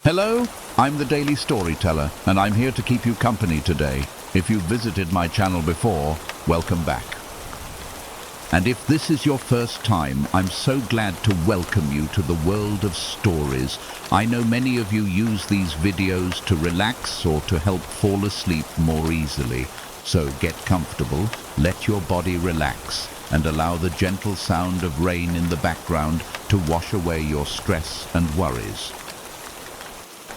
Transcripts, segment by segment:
Hello, I'm the Daily Storyteller, and I'm here to keep you company today. If you've visited my channel before, welcome back. And if this is your first time, I'm so glad to welcome you to the world of stories. I know many of you use these videos to relax or to help fall asleep more easily. So get comfortable, let your body relax, and allow the gentle sound of rain in the background to wash away your stress and worries.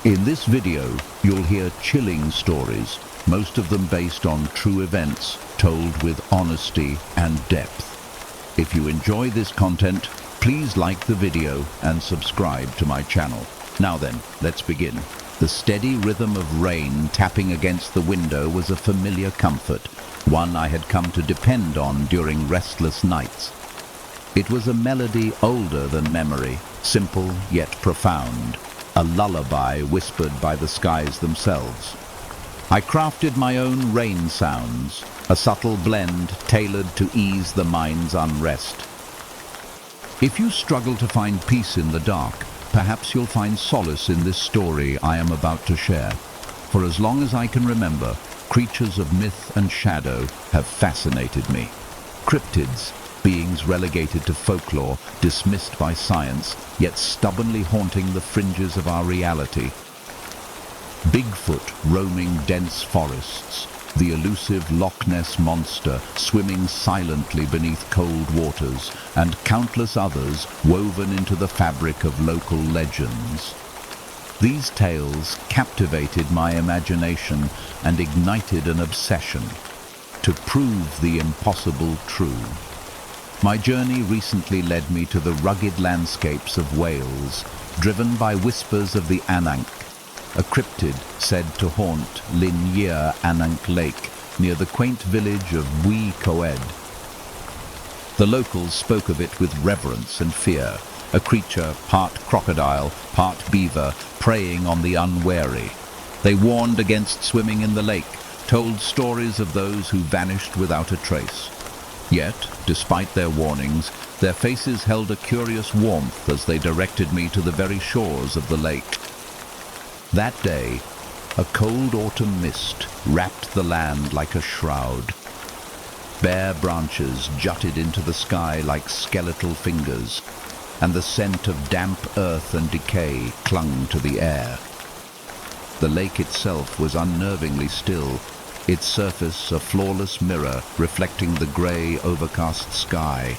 In this video, you'll hear chilling stories, most of them based on true events, told with honesty and depth. If you enjoy this content, please like the video and subscribe to my channel. Now then, let's begin. The steady rhythm of rain tapping against the window was a familiar comfort, one I had come to depend on during restless nights. It was a melody older than memory, simple yet profound. A lullaby whispered by the skies themselves. I crafted my own rain sounds, a subtle blend tailored to ease the mind's unrest. If you struggle to find peace in the dark, perhaps you'll find solace in this story I am about to share. For as long as I can remember, creatures of myth and shadow have fascinated me. Cryptids, beings relegated to folklore, dismissed by science, yet stubbornly haunting the fringes of our reality. Bigfoot roaming dense forests, the elusive Loch Ness monster swimming silently beneath cold waters, and countless others woven into the fabric of local legends. These tales captivated my imagination and ignited an obsession to prove the impossible true. My journey recently led me to the rugged landscapes of Wales, driven by whispers of the Ananc, a cryptid said to haunt Linier Ananc Lake, near the quaint village of Bwy Coed. The locals spoke of it with reverence and fear, a creature part crocodile, part beaver, preying on the unwary. They warned against swimming in the lake, told stories of those who vanished without a trace. Yet, despite their warnings, their faces held a curious warmth as they directed me to the very shores of the lake. That day, a cold autumn mist wrapped the land like a shroud. Bare branches jutted into the sky like skeletal fingers, and the scent of damp earth and decay clung to the air. The lake itself was unnervingly still, its surface a flawless mirror reflecting the grey, overcast sky.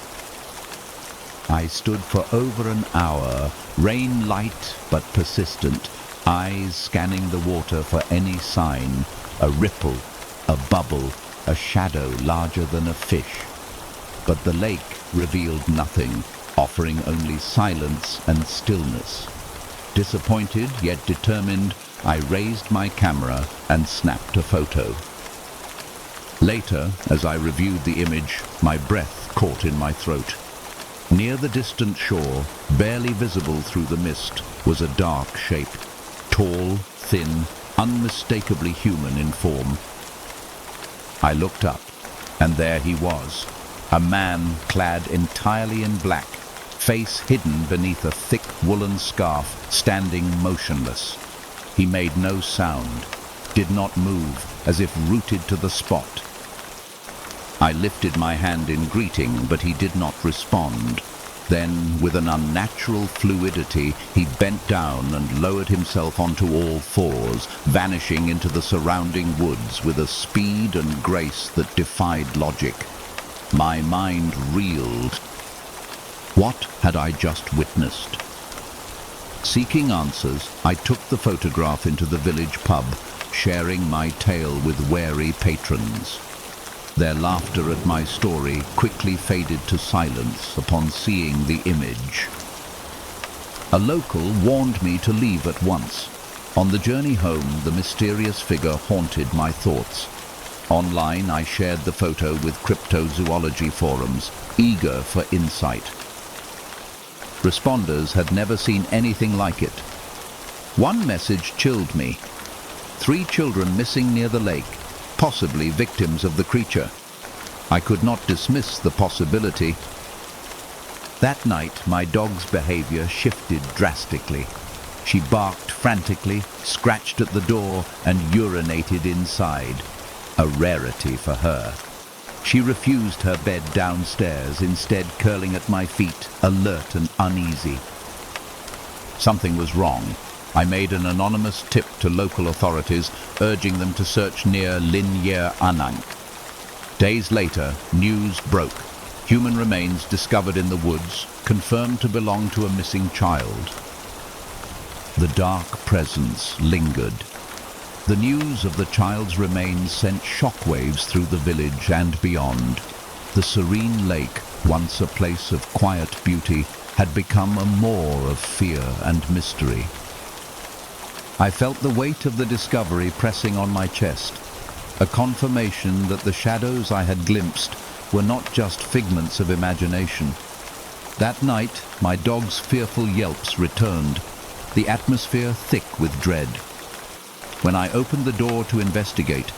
I stood for over an hour, rain light but persistent, eyes scanning the water for any sign, a ripple, a bubble, a shadow larger than a fish. But the lake revealed nothing, offering only silence and stillness. Disappointed yet determined, I raised my camera and snapped a photo. Later, as I reviewed the image, my breath caught in my throat. Near the distant shore, barely visible through the mist, was a dark shape, tall, thin, unmistakably human in form. I looked up, and there he was, a man clad entirely in black, face hidden beneath a thick woolen scarf, standing motionless. He made no sound, did not move, as if rooted to the spot. I lifted my hand in greeting, but he did not respond. Then, with an unnatural fluidity, he bent down and lowered himself onto all fours, vanishing into the surrounding woods with a speed and grace that defied logic. My mind reeled. What had I just witnessed? Seeking answers, I took the photograph into the village pub, sharing my tale with wary patrons. Their laughter at my story quickly faded to silence upon seeing the image. A local warned me to leave at once. On the journey home, the mysterious figure haunted my thoughts. Online, I shared the photo with cryptozoology forums, eager for insight. Responders had never seen anything like it. One message chilled me. 3 children missing near the lake, possibly victims of the creature. I could not dismiss the possibility. That night, my dog's behavior shifted drastically. She barked frantically, scratched at the door, and urinated inside. A rarity for her. She refused her bed downstairs, instead curling at my feet, alert and uneasy. Something was wrong. I made an anonymous tip to local authorities, urging them to search near Linyer Anang. Days later, news broke. Human remains discovered in the woods, confirmed to belong to a missing child. The dark presence lingered. The news of the child's remains sent shockwaves through the village and beyond. The serene lake, once a place of quiet beauty, had become a moor of fear and mystery. I felt the weight of the discovery pressing on my chest, a confirmation that the shadows I had glimpsed were not just figments of imagination. That night, my dog's fearful yelps returned, the atmosphere thick with dread. When I opened the door to investigate,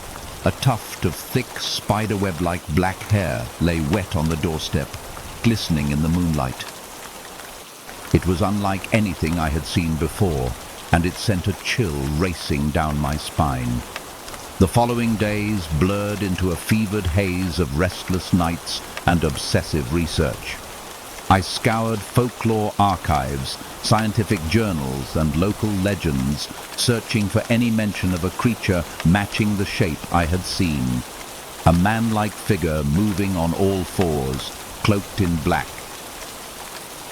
a tuft of thick, spiderweb-like black hair lay wet on the doorstep, glistening in the moonlight. It was unlike anything I had seen before, and it sent a chill racing down my spine. The following days blurred into a fevered haze of restless nights and obsessive research. I scoured folklore archives, scientific journals, and local legends, searching for any mention of a creature matching the shape I had seen. A man-like figure moving on all fours, cloaked in black.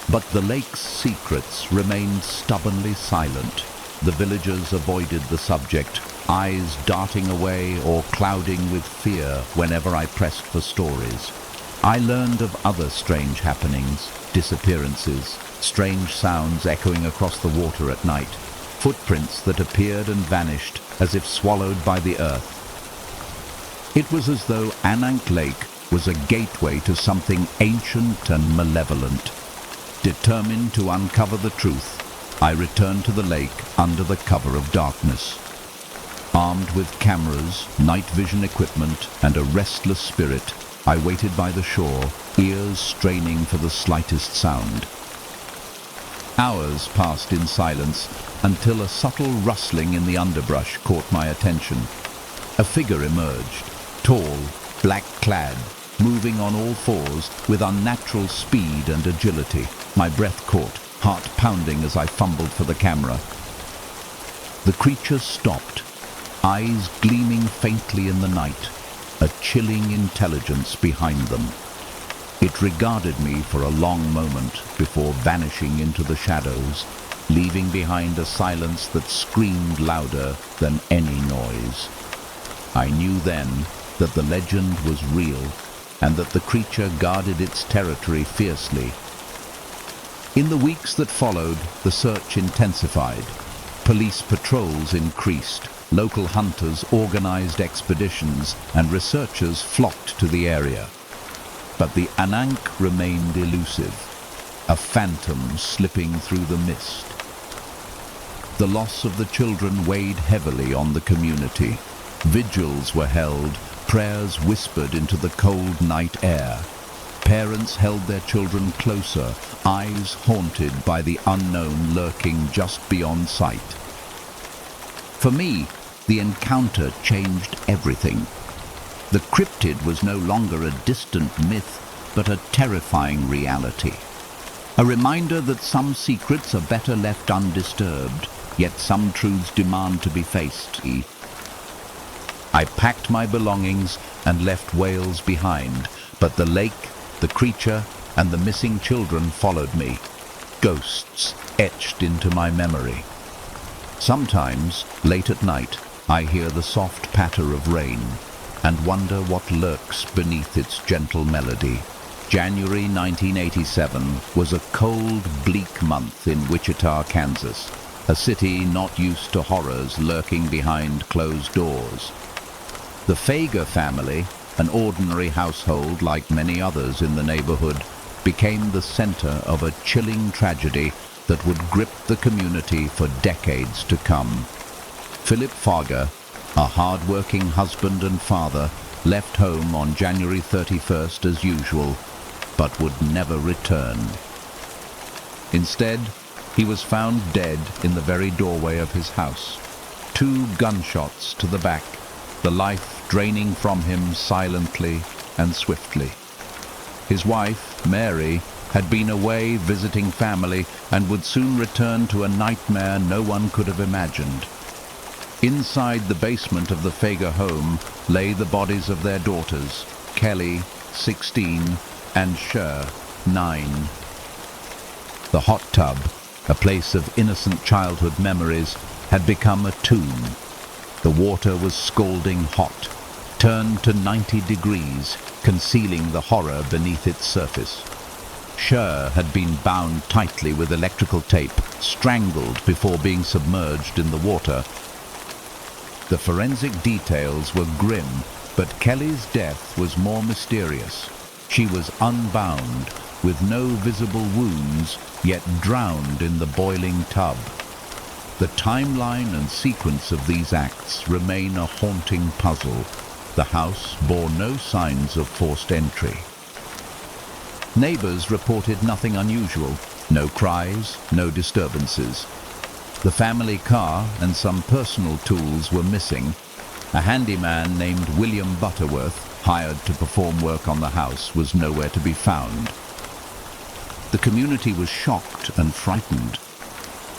But the lake's secrets remained stubbornly silent. The villagers avoided the subject, eyes darting away or clouding with fear whenever I pressed for stories. I learned of other strange happenings, disappearances, strange sounds echoing across the water at night, footprints that appeared and vanished as if swallowed by the earth. It was as though Anang Lake was a gateway to something ancient and malevolent. Determined to uncover the truth, I returned to the lake under the cover of darkness. Armed with cameras, night vision equipment, and a restless spirit, I waited by the shore, ears straining for the slightest sound. Hours passed in silence until a subtle rustling in the underbrush caught my attention. A figure emerged, tall, black-clad, moving on all fours with unnatural speed and agility. My breath caught, heart pounding as I fumbled for the camera. The creature stopped, eyes gleaming faintly in the night, a chilling intelligence behind them. It regarded me for a long moment before vanishing into the shadows, leaving behind a silence that screamed louder than any noise. I knew then that the legend was real and that the creature guarded its territory fiercely. In the weeks that followed, the search intensified. Police patrols increased, local hunters organized expeditions, and researchers flocked to the area. But the Anang remained elusive, a phantom slipping through the mist. The loss of the children weighed heavily on the community. Vigils were held, prayers whispered into the cold night air. Parents held their children closer, eyes haunted by the unknown lurking just beyond sight. For me, the encounter changed everything. The cryptid was no longer a distant myth, but a terrifying reality. A reminder that some secrets are better left undisturbed, yet some truths demand to be faced. I packed my belongings and left Wales behind, but the lake, the creature, and the missing children followed me, ghosts etched into my memory. Sometimes, late at night, I hear the soft patter of rain and wonder what lurks beneath its gentle melody. January 1987 was a cold, bleak month in Wichita, Kansas, a city not used to horrors lurking behind closed doors. The Fager family, an ordinary household like many others in the neighborhood, became the center of a chilling tragedy that would grip the community for decades to come. Philip Fager, a hard-working husband and father, left home on January 31st as usual, but would never return. Instead, He was found dead in the very doorway of his house. 2 gunshots to the back, the life draining from him silently and swiftly. His wife, Mary, had been away visiting family and would soon return to a nightmare no one could have imagined. Inside the basement of the Fager home lay the bodies of their daughters, Kelly, 16, and Cher, 9. The hot tub, a place of innocent childhood memories, had become a tomb. The water was scalding hot, turned to 90 degrees, concealing the horror beneath its surface. Cher had been bound tightly with electrical tape, strangled before being submerged in the water. The forensic details were grim, but Kelly's death was more mysterious. She was unbound, with no visible wounds, yet drowned in the boiling tub. The timeline and sequence of these acts remain a haunting puzzle. The house bore no signs of forced entry. Neighbors reported nothing unusual, no cries, no disturbances. The family car and some personal tools were missing. A handyman named William Butterworth, hired to perform work on the house, was nowhere to be found. The community was shocked and frightened.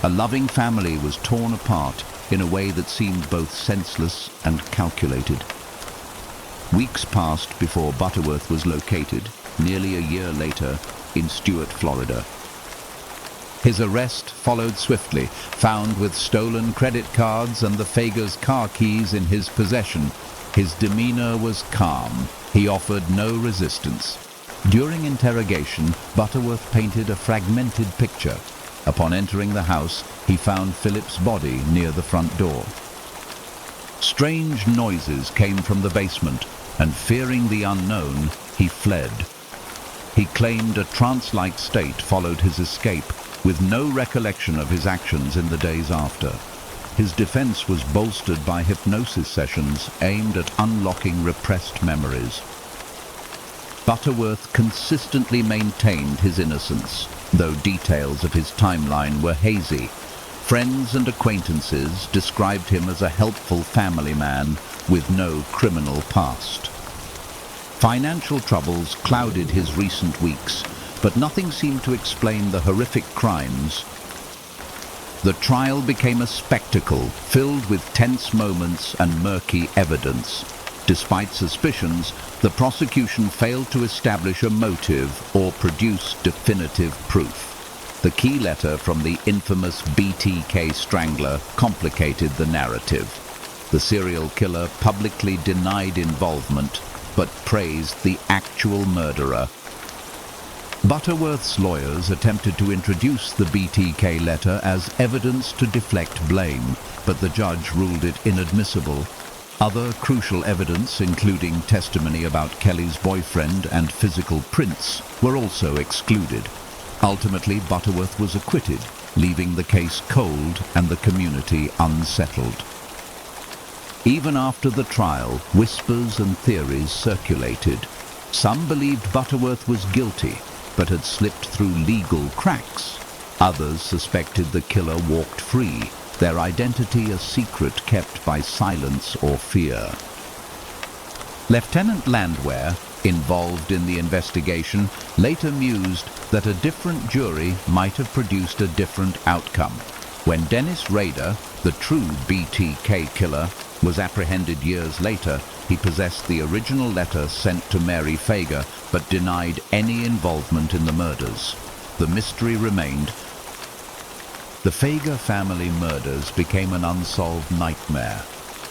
A loving family was torn apart in a way that seemed both senseless and calculated. Weeks passed before Butterworth was located, nearly a year later, in Stuart, Florida. His arrest followed swiftly, found with stolen credit cards and the Fager's car keys in his possession. His demeanor was calm. He offered no resistance. During interrogation, Butterworth painted a fragmented picture. Upon entering the house, he found Philip's body near the front door. Strange noises came from the basement, and fearing the unknown, he fled. He claimed a trance-like state followed his escape, with no recollection of his actions in the days after. His defense was bolstered by hypnosis sessions aimed at unlocking repressed memories. Butterworth consistently maintained his innocence, though details of his timeline were hazy. Friends and acquaintances described him as a helpful family man with no criminal past. Financial troubles clouded his recent weeks, but nothing seemed to explain the horrific crimes. The trial became a spectacle filled with tense moments and murky evidence. Despite suspicions, the prosecution failed to establish a motive or produce definitive proof. The key letter from the infamous BTK strangler complicated the narrative. The serial killer publicly denied involvement, but praised the actual murderer. Butterworth's lawyers attempted to introduce the BTK letter as evidence to deflect blame, but the judge ruled it inadmissible. Other crucial evidence, including testimony about Kelly's boyfriend and physical prints, were also excluded. Ultimately, Butterworth was acquitted, leaving the case cold and the community unsettled. Even after the trial, whispers and theories circulated. Some believed Butterworth was guilty, but had slipped through legal cracks. Others suspected the killer walked free, their identity a secret kept by silence or fear. Lieutenant Landwehr, involved in the investigation, later mused that a different jury might have produced a different outcome. When Dennis Rader, the true BTK killer, was apprehended years later, he possessed the original letter sent to Mary Fager, but denied any involvement in the murders. The mystery remained. The Fager family murders became an unsolved nightmare,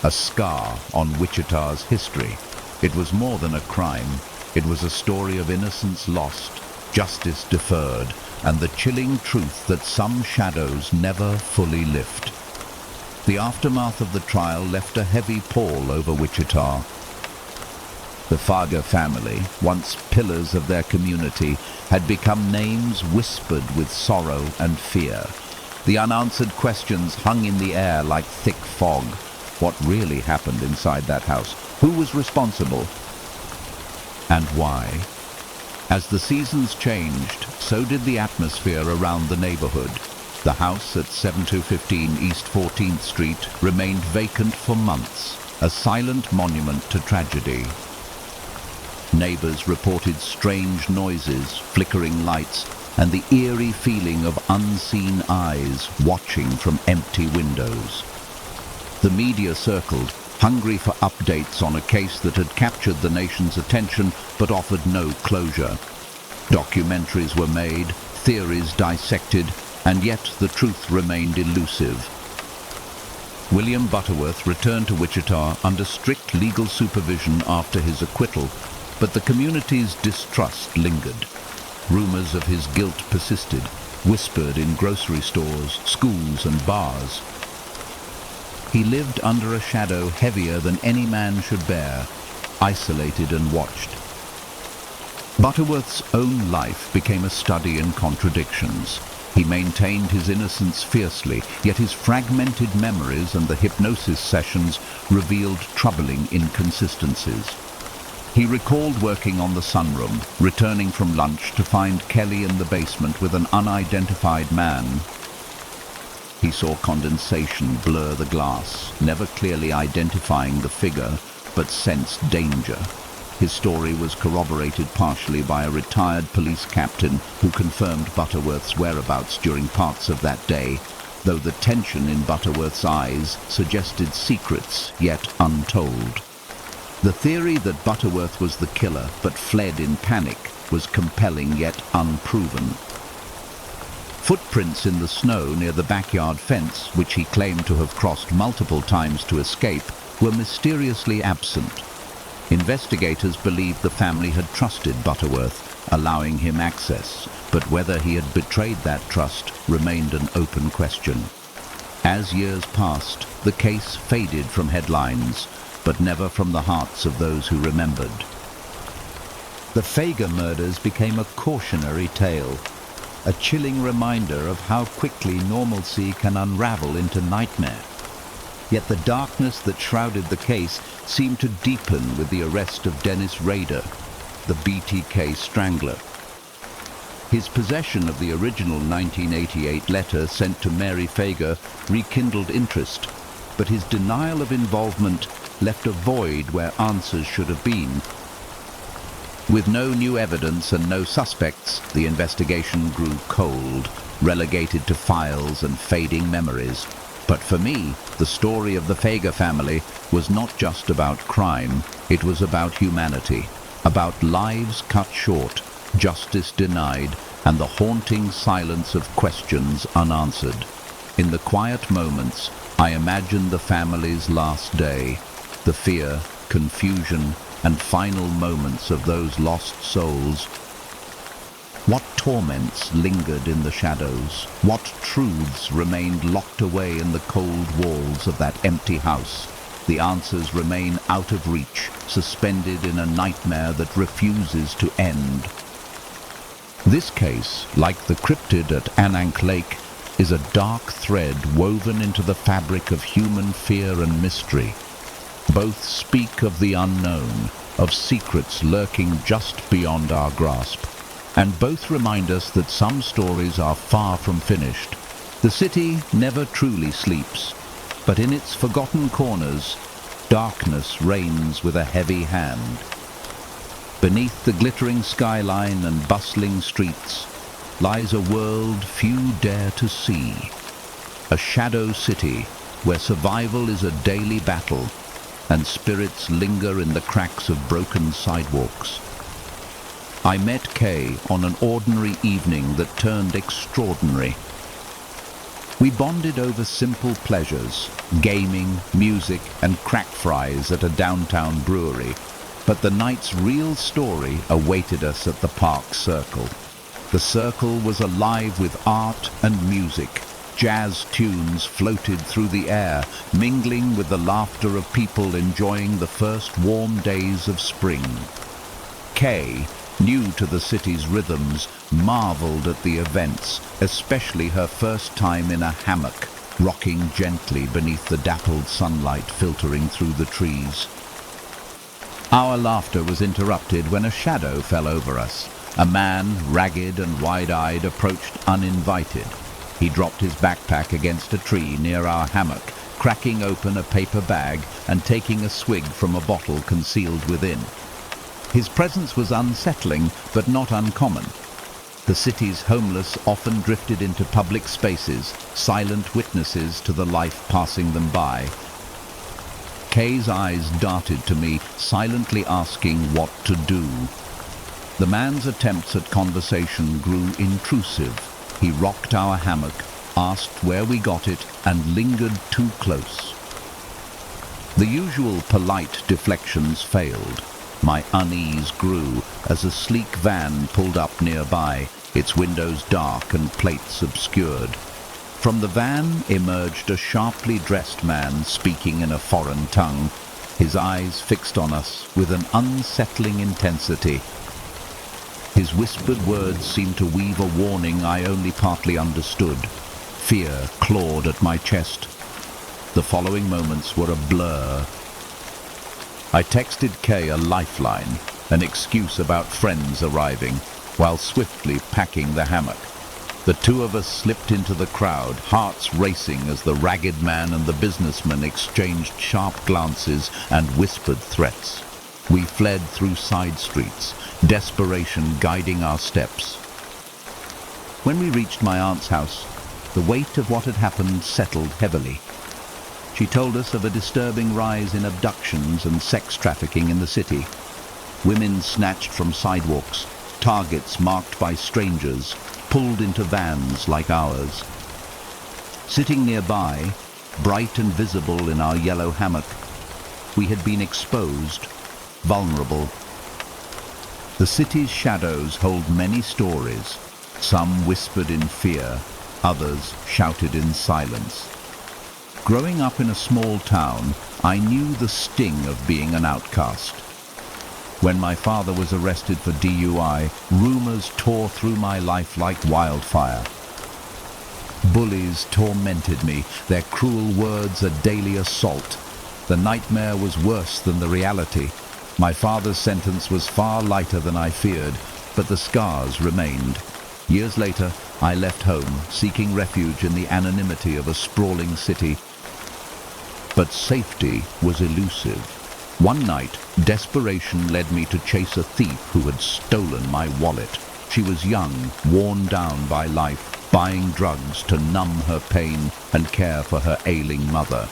a scar on Wichita's history. It was more than a crime. It was a story of innocence lost, justice deferred, and the chilling truth that some shadows never fully lift. The aftermath of the trial left a heavy pall over Wichita. The Fager family, once pillars of their community, had become names whispered with sorrow and fear. The unanswered questions hung in the air like thick fog. What really happened inside that house? Who was responsible? And why? As the seasons changed, so did the atmosphere around the neighborhood. The house at 7215 East 14th Street remained vacant for months, a silent monument to tragedy. Neighbors reported strange noises, flickering lights, and the eerie feeling of unseen eyes watching from empty windows. The media circled, hungry for updates on a case that had captured the nation's attention but offered no closure. Documentaries were made, theories dissected, and yet the truth remained elusive. William Butterworth returned to Wichita under strict legal supervision after his acquittal, but the community's distrust lingered. Rumors of his guilt persisted, whispered in grocery stores, schools, and bars. He lived under a shadow heavier than any man should bear, isolated and watched. Butterworth's own life became a study in contradictions. He maintained his innocence fiercely, yet his fragmented memories and the hypnosis sessions revealed troubling inconsistencies. He recalled working on the sunroom, returning from lunch to find Kelly in the basement with an unidentified man. He saw condensation blur the glass, never clearly identifying the figure, but sensed danger. His story was corroborated partially by a retired police captain who confirmed Butterworth's whereabouts during parts of that day, though the tension in Butterworth's eyes suggested secrets yet untold. The theory that Butterworth was the killer but fled in panic was compelling yet unproven. Footprints in the snow near the backyard fence, which he claimed to have crossed multiple times to escape, were mysteriously absent. Investigators believed the family had trusted Butterworth, allowing him access, but whether he had betrayed that trust remained an open question. As years passed, the case faded from headlines, but never from the hearts of those who remembered. The Fager murders became a cautionary tale, a chilling reminder of how quickly normalcy can unravel into nightmare. Yet the darkness that shrouded the case seemed to deepen with the arrest of Dennis Rader, the BTK strangler. His possession of the original 1988 letter sent to Mary Fager rekindled interest, but his denial of involvement left a void where answers should have been. With no new evidence and no suspects, the investigation grew cold, relegated to files and fading memories. But for me, the story of the Fager family was not just about crime, it was about humanity, about lives cut short, justice denied, and the haunting silence of questions unanswered. In the quiet moments, I imagined the family's last day, the fear, confusion, and final moments of those lost souls. What torments lingered in the shadows? What truths remained locked away in the cold walls of that empty house? The answers remain out of reach, suspended in a nightmare that refuses to end. This case, like the cryptid at Anank Lake, is a dark thread woven into the fabric of human fear and mystery. Both speak of the unknown, of secrets lurking just beyond our grasp. And both remind us that some stories are far from finished. The city never truly sleeps, but in its forgotten corners, darkness reigns with a heavy hand. Beneath the glittering skyline and bustling streets lies a world few dare to see. A shadow city where survival is a daily battle and spirits linger in the cracks of broken sidewalks. I met Kay on an ordinary evening that turned extraordinary. We bonded over simple pleasures, gaming, music, and crack fries at a downtown brewery, but the night's real story awaited us at the park circle. The circle was alive with art and music. Jazz tunes floated through the air, mingling with the laughter of people enjoying the first warm days of spring. Kay, new to the city's rhythms, marveled at the events, especially her first time in a hammock, rocking gently beneath the dappled sunlight filtering through the trees. Our laughter was interrupted when a shadow fell over us. A man, ragged and wide-eyed, approached uninvited. He dropped his backpack against a tree near our hammock, cracking open a paper bag and taking a swig from a bottle concealed within. His presence was unsettling, but not uncommon. The city's homeless often drifted into public spaces, silent witnesses to the life passing them by. Kay's eyes darted to me, silently asking what to do. The man's attempts at conversation grew intrusive. He rocked our hammock, asked where we got it, and lingered too close. The usual polite deflections failed. My unease grew as a sleek van pulled up nearby, its windows dark and plates obscured. From the van emerged a sharply dressed man speaking in a foreign tongue, his eyes fixed on us with an unsettling intensity. His whispered words seemed to weave a warning I only partly understood. Fear clawed at my chest. The following moments were a blur. I texted Kay a lifeline, an excuse about friends arriving, while swiftly packing the hammock. The two of us slipped into the crowd, hearts racing as the ragged man and the businessman exchanged sharp glances and whispered threats. We fled through side streets, desperation guiding our steps. When we reached my aunt's house, the weight of what had happened settled heavily. She told us of a disturbing rise in abductions and sex trafficking in the city. Women snatched from sidewalks, targets marked by strangers, pulled into vans like ours. Sitting nearby, bright and visible in our yellow hammock, we had been exposed, vulnerable. The city's shadows hold many stories, some whispered in fear, others shouted in silence. Growing up in a small town, I knew the sting of being an outcast. When my father was arrested for DUI, rumors tore through my life like wildfire. Bullies tormented me, their cruel words a daily assault. The nightmare was worse than the reality. My father's sentence was far lighter than I feared, but the scars remained. Years later, I left home, seeking refuge in the anonymity of a sprawling city. But safety was elusive. One night, desperation led me to chase a thief who had stolen my wallet. She was young, worn down by life, buying drugs to numb her pain and care for her ailing mother.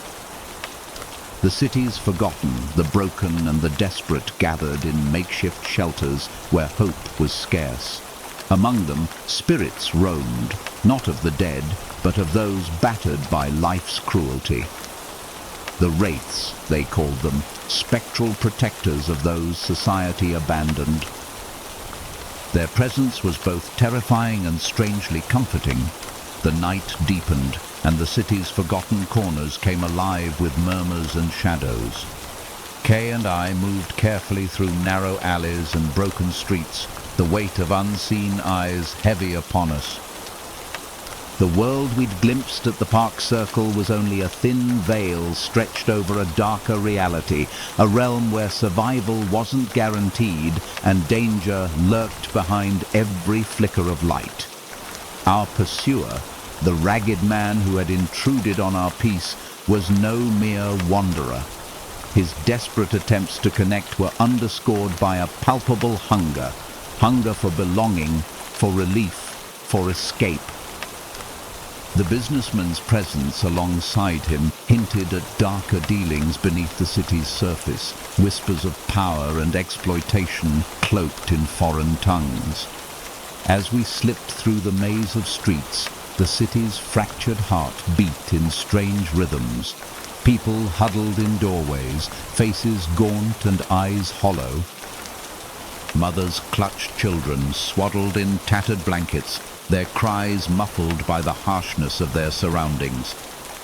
The city's forgotten, the broken and the desperate gathered in makeshift shelters where hope was scarce. Among them, spirits roamed, not of the dead, but of those battered by life's cruelty. The wraiths, they called them, spectral protectors of those society abandoned. Their presence was both terrifying and strangely comforting. The night deepened, and the city's forgotten corners came alive with murmurs and shadows. Kay and I moved carefully through narrow alleys and broken streets, the weight of unseen eyes heavy upon us. The world we'd glimpsed at the park circle was only a thin veil stretched over a darker reality, a realm where survival wasn't guaranteed and danger lurked behind every flicker of light. Our pursuer, the ragged man who had intruded on our peace, was no mere wanderer. His desperate attempts to connect were underscored by a palpable hunger for belonging, for relief, for escape. The businessman's presence alongside him hinted at darker dealings beneath the city's surface, whispers of power and exploitation cloaked in foreign tongues. As we slipped through the maze of streets, the city's fractured heart beat in strange rhythms. People huddled in doorways, faces gaunt and eyes hollow. Mothers clutched children, swaddled in tattered blankets, their cries muffled by the harshness of their surroundings.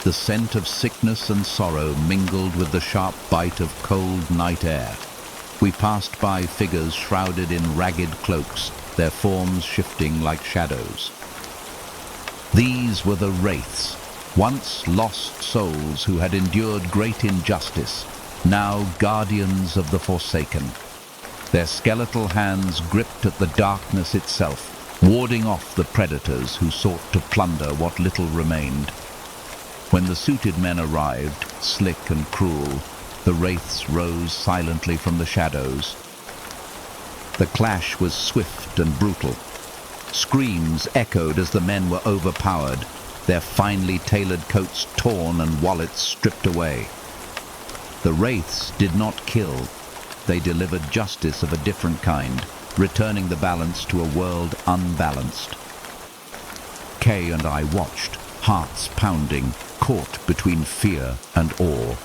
The scent of sickness and sorrow mingled with the sharp bite of cold night air. We passed by figures shrouded in ragged cloaks, their forms shifting like shadows. These were the wraiths, once lost souls who had endured great injustice, now guardians of the forsaken. Their skeletal hands gripped at the darkness itself, warding off the predators who sought to plunder what little remained. When the suited men arrived, slick and cruel, the wraiths rose silently from the shadows. The clash was swift and brutal. Screams echoed as the men were overpowered, their finely tailored coats torn and wallets stripped away. The wraiths did not kill. They delivered justice of a different kind, returning the balance to a world unbalanced. Kay and I watched, hearts pounding, caught between fear and awe.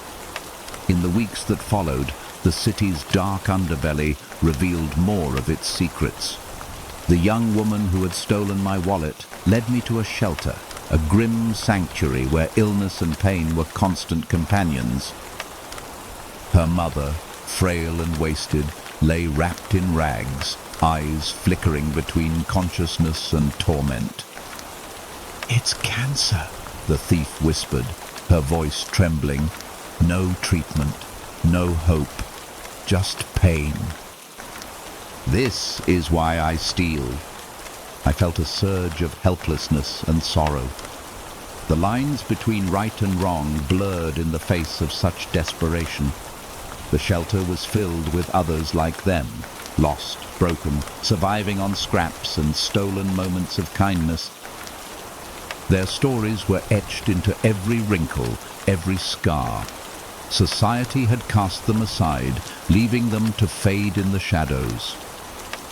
In the weeks that followed, the city's dark underbelly revealed more of its secrets. The young woman who had stolen my wallet led me to a shelter, a grim sanctuary where illness and pain were constant companions. Her mother, frail and wasted, lay wrapped in rags, eyes flickering between consciousness and torment. "It's cancer," the thief whispered, her voice trembling. No treatment, no hope, just pain. "This is why I steal." I felt a surge of helplessness and sorrow. The lines between right and wrong blurred in the face of such desperation. The shelter was filled with others like them, lost, broken, surviving on scraps and stolen moments of kindness. Their stories were etched into every wrinkle, every scar. Society had cast them aside, leaving them to fade in the shadows.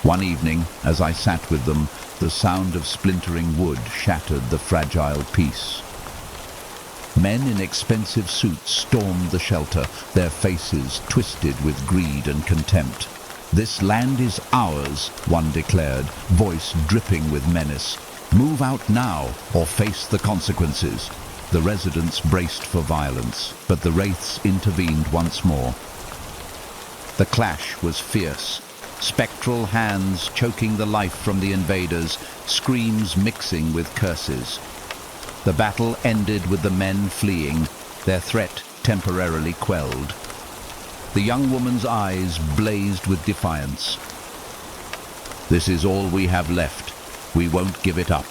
One evening, as I sat with them, the sound of splintering wood shattered the fragile peace. Men in expensive suits stormed the shelter, their faces twisted with greed and contempt. "This land is ours," one declared, voice dripping with menace. "Move out now, or face the consequences." The residents braced for violence, but the wraiths intervened once more. The clash was fierce, spectral hands choking the life from the invaders, screams mixing with curses. The battle ended with the men fleeing, their threat temporarily quelled. The young woman's eyes blazed with defiance. "This is all we have left. We won't give it up."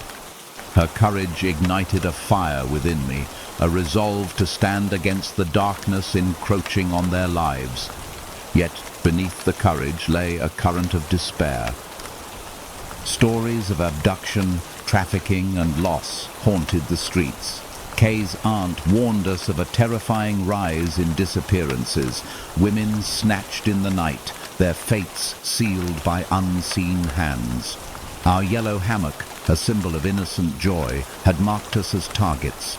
Her courage ignited a fire within me, a resolve to stand against the darkness encroaching on their lives. Yet beneath the courage lay a current of despair. Stories of abduction, trafficking, and loss haunted the streets. Kay's aunt warned us of a terrifying rise in disappearances, women snatched in the night, their fates sealed by unseen hands. Our yellow hammock, a symbol of innocent joy, had marked us as targets.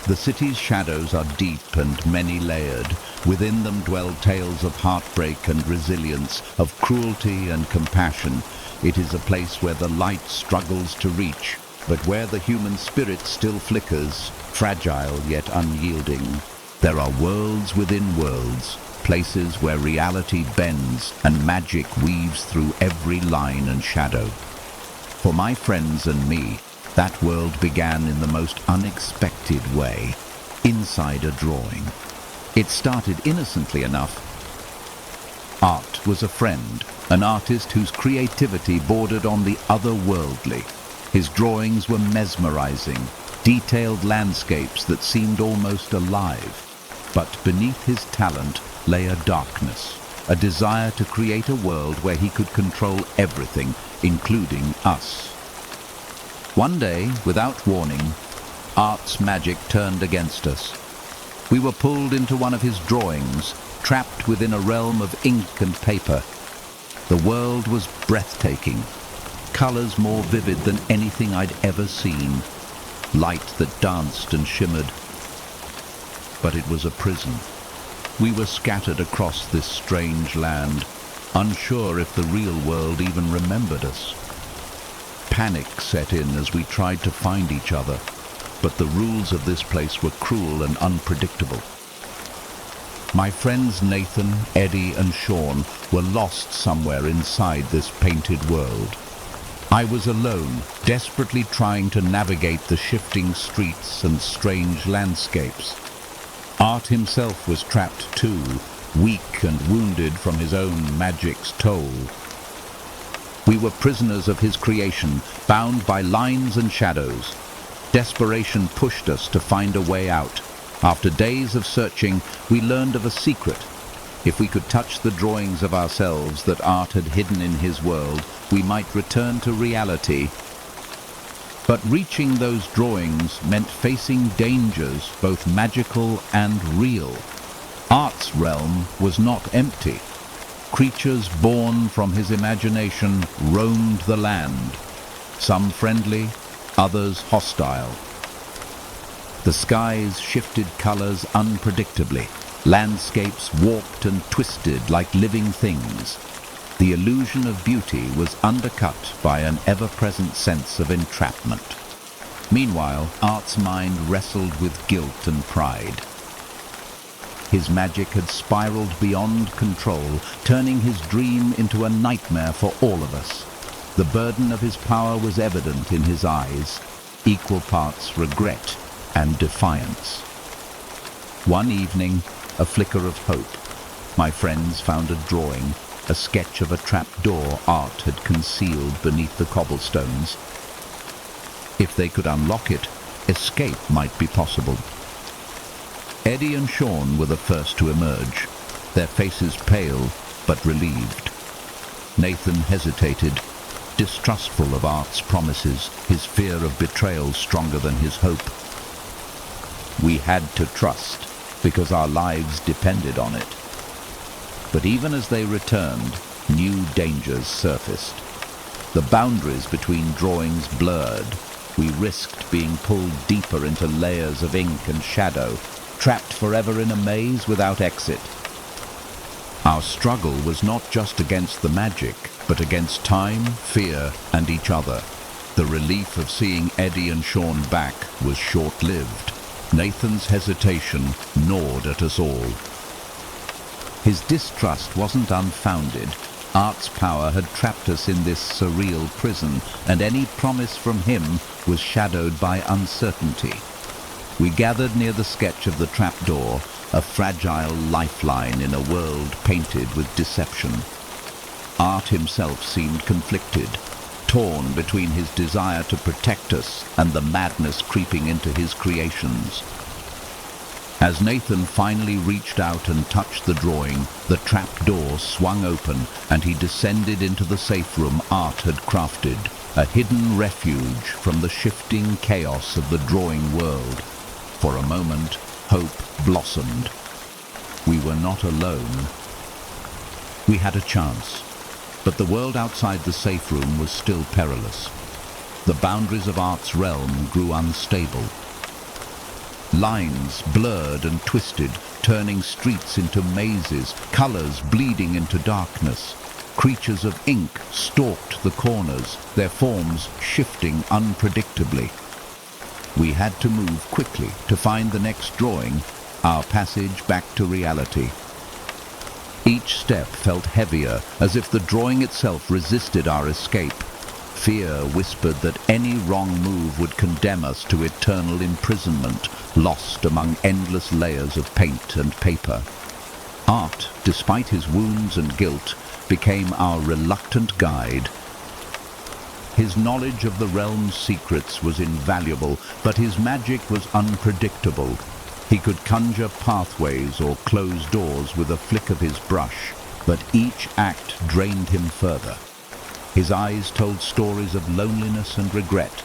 The city's shadows are deep and many-layered. Within them dwell tales of heartbreak and resilience, of cruelty and compassion. It is a place where the light struggles to reach, but where the human spirit still flickers, fragile yet unyielding. There are worlds within worlds, places where reality bends and magic weaves through every line and shadow. For my friends and me, that world began in the most unexpected way, inside a drawing. It started innocently enough. Art was a friend, an artist whose creativity bordered on the otherworldly. His drawings were mesmerizing, detailed landscapes that seemed almost alive. But beneath his talent lay a darkness, a desire to create a world where he could control everything, including us. One day, without warning, art's magic turned against us. We were pulled into one of his drawings, trapped within a realm of ink and paper. The world was breathtaking, colors more vivid than anything I'd ever seen, light that danced and shimmered. But it was a prison. We were scattered across this strange land, unsure if the real world even remembered us. Panic set in as we tried to find each other, but the rules of this place were cruel and unpredictable. My friends Nathan, Eddie, and Sean were lost somewhere inside this painted world. I was alone, desperately trying to navigate the shifting streets and strange landscapes. Art himself was trapped too, weak and wounded from his own magic's toll. We were prisoners of his creation, bound by lines and shadows. Desperation pushed us to find a way out. After days of searching, we learned of a secret. If we could touch the drawings of ourselves that art had hidden in his world, we might return to reality. But reaching those drawings meant facing dangers, both magical and real. Art's realm was not empty. Creatures born from his imagination roamed the land, some friendly, others hostile. The skies shifted colors unpredictably. Landscapes warped and twisted like living things. The illusion of beauty was undercut by an ever-present sense of entrapment. Meanwhile, Art's mind wrestled with guilt and pride. His magic had spiraled beyond control, turning his dream into a nightmare for all of us. The burden of his power was evident in his eyes, equal parts regret and defiance. One evening, a flicker of hope. My friends found a drawing, a sketch of a trapdoor Art had concealed beneath the cobblestones. If they could unlock it, escape might be possible. Eddie and Sean were the first to emerge, their faces pale but relieved. Nathan hesitated, distrustful of Art's promises, his fear of betrayal stronger than his hope. We had to trust, because our lives depended on it. But even as they returned, new dangers surfaced. The boundaries between drawings blurred. We risked being pulled deeper into layers of ink and shadow, trapped forever in a maze without exit. Our struggle was not just against the magic, but against time, fear, and each other. The relief of seeing Eddie and Sean back was short-lived. Nathan's hesitation gnawed at us all. His distrust wasn't unfounded. Art's power had trapped us in this surreal prison, and any promise from him was shadowed by uncertainty. We gathered near the sketch of the trapdoor, a fragile lifeline in a world painted with deception. Art himself seemed conflicted, torn between his desire to protect us and the madness creeping into his creations. As Nathan finally reached out and touched the drawing, the trapdoor swung open and he descended into the safe room Art had crafted, a hidden refuge from the shifting chaos of the drawing world. For a moment, hope blossomed. We were not alone. We had a chance, but the world outside the safe room was still perilous. The boundaries of Art's realm grew unstable. Lines blurred and twisted, turning streets into mazes, colors bleeding into darkness. Creatures of ink stalked the corners, their forms shifting unpredictably. We had to move quickly to find the next drawing, our passage back to reality. Each step felt heavier, as if the drawing itself resisted our escape. Fear whispered that any wrong move would condemn us to eternal imprisonment, lost among endless layers of paint and paper. Art, despite his wounds and guilt, became our reluctant guide. His knowledge of the realm's secrets was invaluable, but his magic was unpredictable. He could conjure pathways or close doors with a flick of his brush, but each act drained him further. His eyes told stories of loneliness and regret.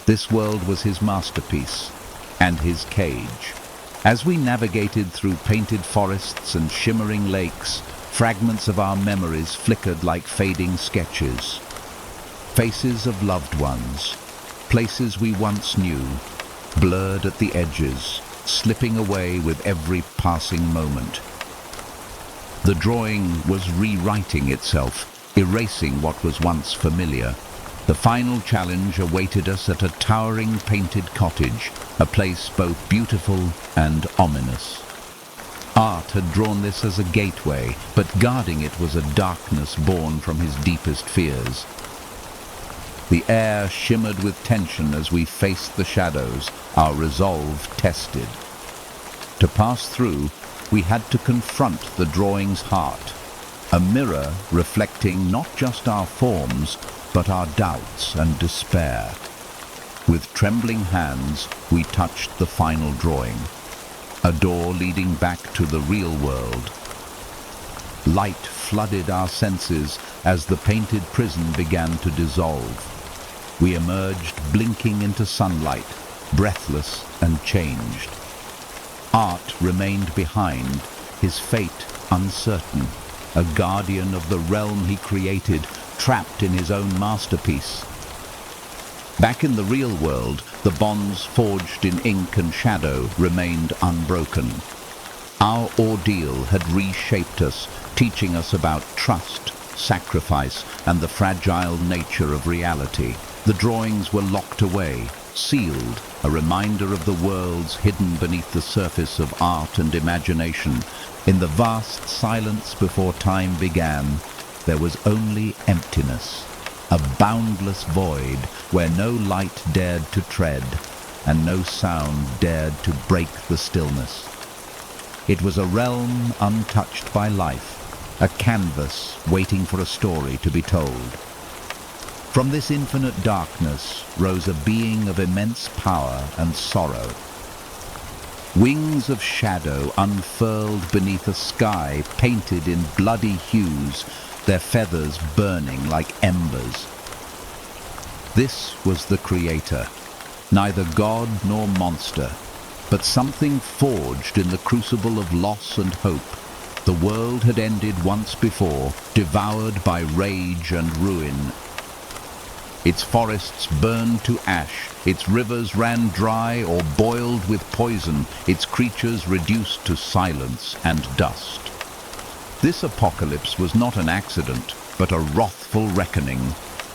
This world was his masterpiece, and his cage. As we navigated through painted forests and shimmering lakes, fragments of our memories flickered like fading sketches. Faces of loved ones, places we once knew, blurred at the edges, slipping away with every passing moment. The drawing was rewriting itself, erasing what was once familiar. The final challenge awaited us at a towering painted cottage, a place both beautiful and ominous. Art had drawn this as a gateway, but guarding it was a darkness born from his deepest fears. The air shimmered with tension as we faced the shadows, our resolve tested. To pass through, we had to confront the drawing's heart. a mirror reflecting not just our forms, but our doubts and despair. With trembling hands, we touched the final drawing, a door leading back to the real world. Light flooded our senses as the painted prison began to dissolve. We emerged blinking into sunlight, breathless and changed. Art remained behind, his fate uncertain, a guardian of the realm he created, trapped in his own masterpiece. Back in the real world, the bonds forged in ink and shadow remained unbroken. Our ordeal had reshaped us, teaching us about trust, sacrifice, and the fragile nature of reality. The drawings were locked away, sealed, a reminder of the worlds hidden beneath the surface of art and imagination. In the vast silence before time began, there was only emptiness, a boundless void where no light dared to tread and no sound dared to break the stillness. It was a realm untouched by life, a canvas waiting for a story to be told. From this infinite darkness rose a being of immense power and sorrow. Wings of shadow unfurled beneath a sky painted in bloody hues, their feathers burning like embers. This was the Creator, neither god nor monster, but something forged in the crucible of loss and hope. The world had ended once before, devoured by rage and ruin. Its forests burned to ash, its rivers ran dry or boiled with poison, its creatures reduced to silence and dust. This apocalypse was not an accident, but a wrathful reckoning,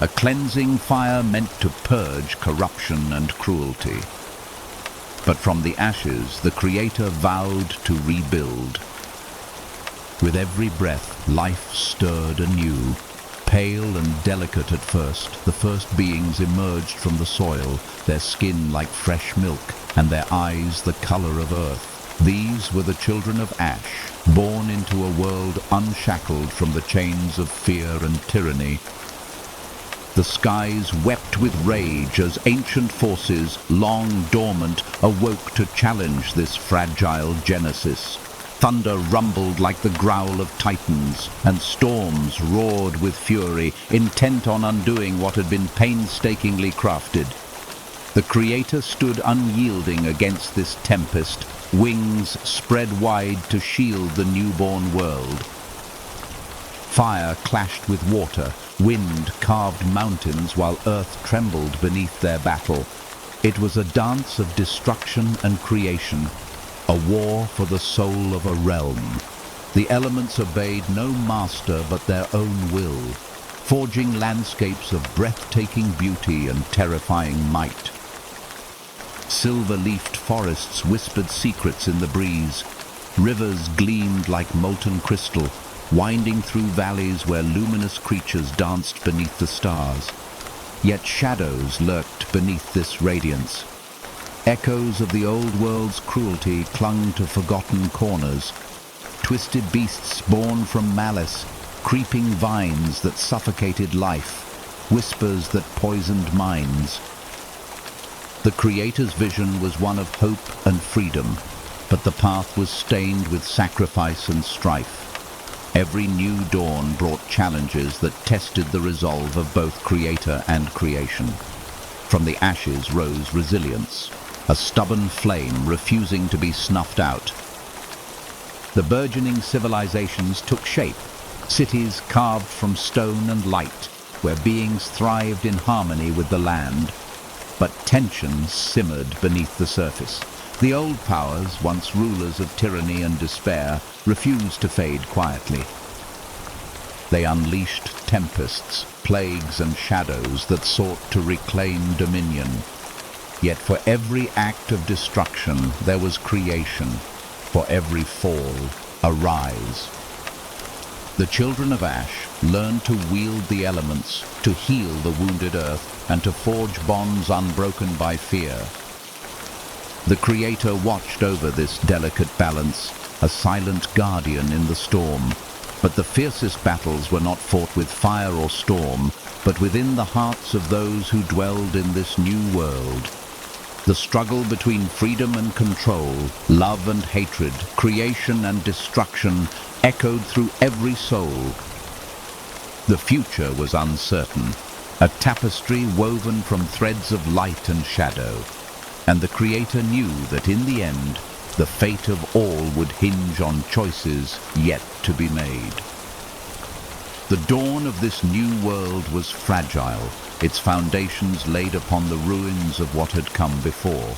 a cleansing fire meant to purge corruption and cruelty. But from the ashes, the Creator vowed to rebuild. With every breath, life stirred anew. Pale and delicate at first, the first beings emerged from the soil, their skin like fresh milk, and their eyes the color of earth. These were the children of Ash, born into a world unshackled from the chains of fear and tyranny. The skies wept with rage as ancient forces, long dormant, awoke to challenge this fragile genesis. Thunder rumbled like the growl of titans, and storms roared with fury, intent on undoing what had been painstakingly crafted. The Creator stood unyielding against this tempest, wings spread wide to shield the newborn world. Fire clashed with water, wind carved mountains while earth trembled beneath their battle. It was a dance of destruction and creation, a war for the soul of a realm. The elements obeyed no master but their own will, forging landscapes of breathtaking beauty and terrifying might. Silver-leafed forests whispered secrets in the breeze. Rivers gleamed like molten crystal, winding through valleys where luminous creatures danced beneath the stars. Yet shadows lurked beneath this radiance. Echoes of the old world's cruelty clung to forgotten corners. Twisted beasts born from malice, creeping vines that suffocated life, whispers that poisoned minds. The Creator's vision was one of hope and freedom, but the path was stained with sacrifice and strife. Every new dawn brought challenges that tested the resolve of both Creator and creation. From the ashes rose resilience, a stubborn flame refusing to be snuffed out. The burgeoning civilizations took shape, cities carved from stone and light, where beings thrived in harmony with the land. But tensions simmered beneath the surface. The old powers, once rulers of tyranny and despair, refused to fade quietly. They unleashed tempests, plagues and shadows that sought to reclaim dominion. Yet for every act of destruction there was creation, for every fall a rise. The children of Ash learned to wield the elements, to heal the wounded earth, and to forge bonds unbroken by fear. The Creator watched over this delicate balance, a silent guardian in the storm, But the fiercest battles were not fought with fire or storm, but within the hearts of those who dwelled in this new world. The struggle between freedom and control, love and hatred, creation and destruction echoed through every soul. The future was uncertain, a tapestry woven from threads of light and shadow, and the Creator knew that in the end, the fate of all would hinge on choices yet to be made. The dawn of this new world was fragile, its foundations laid upon the ruins of what had come before.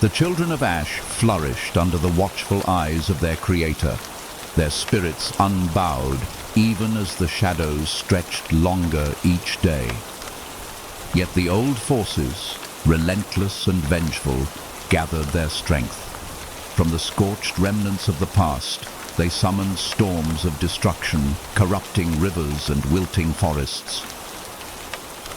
The children of Ash flourished under the watchful eyes of their Creator, their spirits unbowed even as the shadows stretched longer each day. Yet the old forces, relentless and vengeful, gathered their strength. From the scorched remnants of the past, they summoned storms of destruction, corrupting rivers and wilting forests.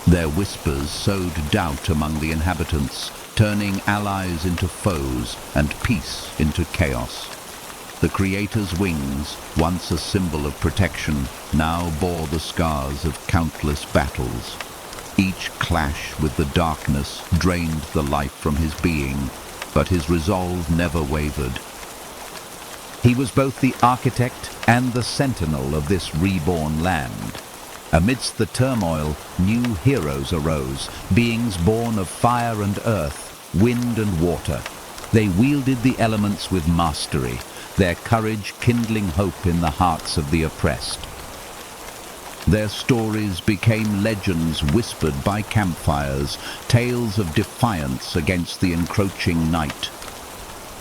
Their whispers sowed doubt among the inhabitants, turning allies into foes and peace into chaos. The Creator's wings, once a symbol of protection, now bore the scars of countless battles. Each clash with the darkness drained the life from his being, but his resolve never wavered. He was both the architect and the sentinel of this reborn land. Amidst the turmoil, new heroes arose, beings born of fire and earth, wind and water. They wielded the elements with mastery, their courage kindling hope in the hearts of the oppressed. Their stories became legends whispered by campfires, tales of defiance against the encroaching night.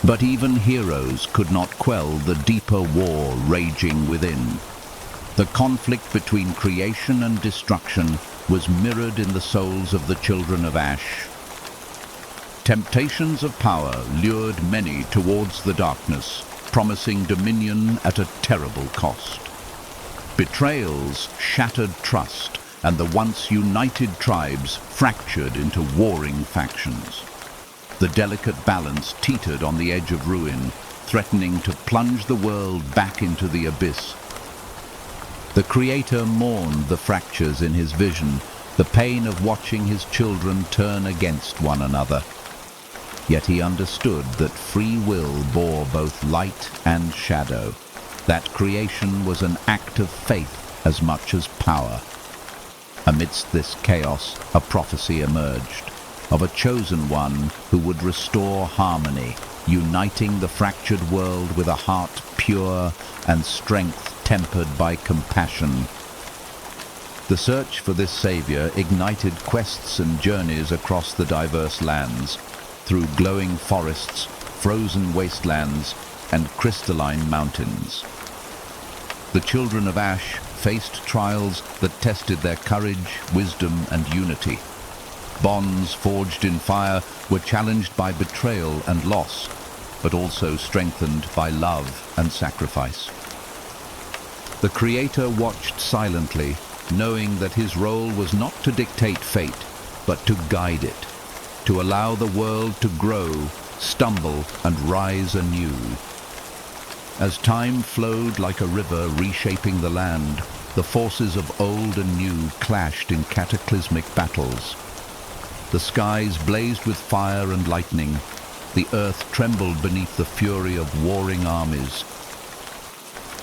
But even heroes could not quell the deeper war raging within. The conflict between creation and destruction was mirrored in the souls of the children of Ash. Temptations of power lured many towards the darkness, promising dominion at a terrible cost. Betrayals shattered trust, and the once united tribes fractured into warring factions. The delicate balance teetered on the edge of ruin, threatening to plunge the world back into the abyss. The Creator mourned the fractures in his vision, the pain of watching his children turn against one another. Yet he understood that free will bore both light and shadow, that creation was an act of faith as much as power. Amidst this chaos, a prophecy emerged, of a chosen one who would restore harmony, uniting the fractured world with a heart pure and strength tempered by compassion. The search for this savior ignited quests and journeys across the diverse lands, through glowing forests, frozen wastelands, and crystalline mountains. The children of Ash faced trials that tested their courage, wisdom, and unity. Bonds forged in fire were challenged by betrayal and loss, but also strengthened by love and sacrifice. The Creator watched silently, knowing that his role was not to dictate fate, but to guide it, to allow the world to grow, stumble, and rise anew. As time flowed like a river reshaping the land, the forces of old and new clashed in cataclysmic battles. The skies blazed with fire and lightning. The earth trembled beneath the fury of warring armies.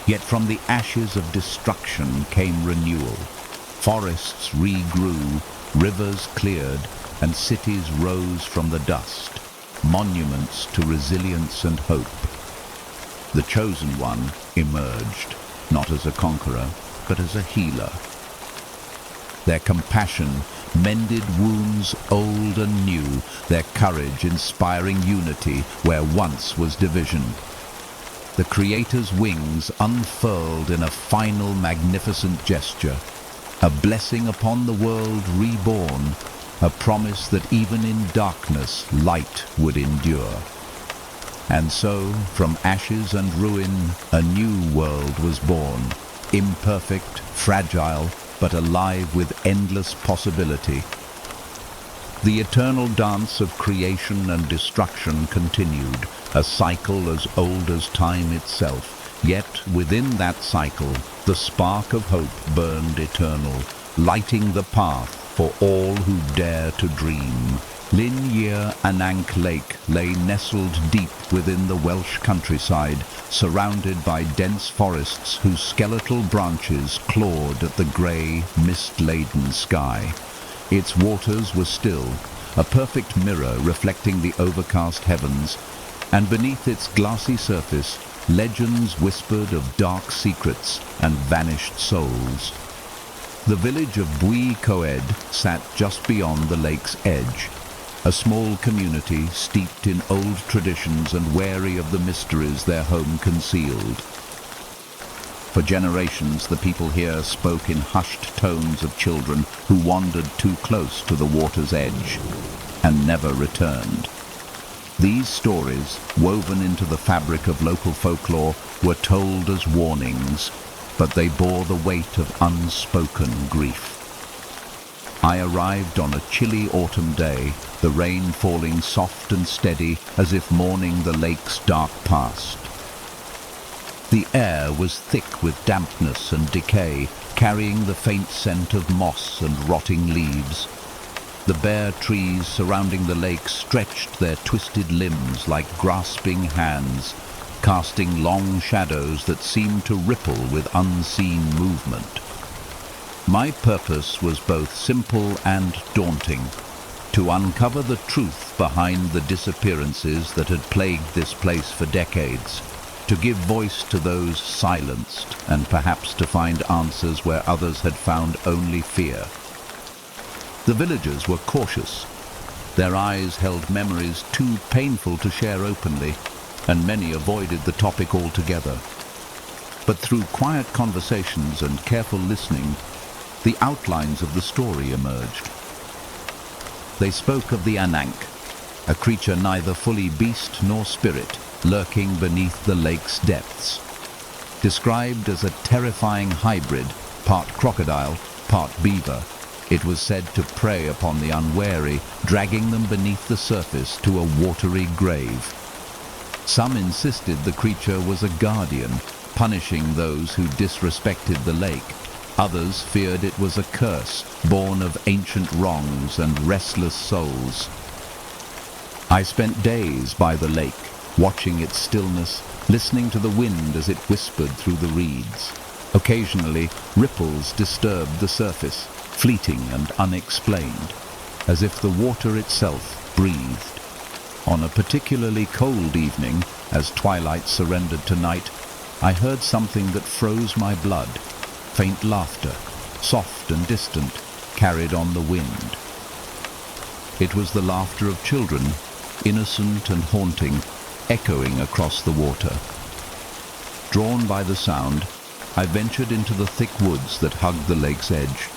Yet from the ashes of destruction came renewal. Forests regrew, rivers cleared, and cities rose from the dust, monuments to resilience and hope. The chosen one emerged, not as a conqueror, but as a healer. Their compassion mended wounds old and new, their courage inspiring unity where once was division. The Creator's wings unfurled in a final magnificent gesture, a blessing upon the world reborn, a promise that even in darkness light would endure. And so, from ashes and ruin, a new world was born, imperfect, fragile, but alive with endless possibility. The eternal dance of creation and destruction continued, a cycle as old as time itself, Yet within that cycle, the spark of hope burned eternal, lighting the path for all who dare to dream. Llyn yr Ananc Lake lay nestled deep within the Welsh countryside, surrounded by dense forests whose skeletal branches clawed at the grey, mist-laden sky. Its waters were still, a perfect mirror reflecting the overcast heavens, and beneath its glassy surface, legends whispered of dark secrets and vanished souls. The village of Bwy Coed sat just beyond the lake's edge, a small community steeped in old traditions and wary of the mysteries their home concealed. For generations, the people here spoke in hushed tones of children who wandered too close to the water's edge and never returned. These stories, woven into the fabric of local folklore, were told as warnings, but they bore the weight of unspoken grief. I arrived on a chilly autumn day, the rain falling soft and steady as if mourning the lake's dark past. The air was thick with dampness and decay, carrying the faint scent of moss and rotting leaves. The bare trees surrounding the lake stretched their twisted limbs like grasping hands, casting long shadows that seemed to ripple with unseen movement. My purpose was both simple and daunting: to uncover the truth behind the disappearances that had plagued this place for decades, to give voice to those silenced, and perhaps to find answers where others had found only fear. The villagers were cautious. Their eyes held memories too painful to share openly, and many avoided the topic altogether. But through quiet conversations and careful listening, the outlines of the story emerged. They spoke of the Ananc, a creature neither fully beast nor spirit, lurking beneath the lake's depths. Described as a terrifying hybrid, part crocodile, part beaver, it was said to prey upon the unwary, dragging them beneath the surface to a watery grave. Some insisted the creature was a guardian, punishing those who disrespected the lake. Others feared it was a curse, born of ancient wrongs and restless souls. I spent days by the lake, watching its stillness, listening to the wind as it whispered through the reeds. Occasionally, ripples disturbed the surface, fleeting and unexplained, as if the water itself breathed. On a particularly cold evening, as twilight surrendered to night, I heard something that froze my blood. Faint laughter, soft and distant, carried on the wind. It was the laughter of children, innocent and haunting, echoing across the water. Drawn by the sound, I ventured into the thick woods that hugged the lake's edge.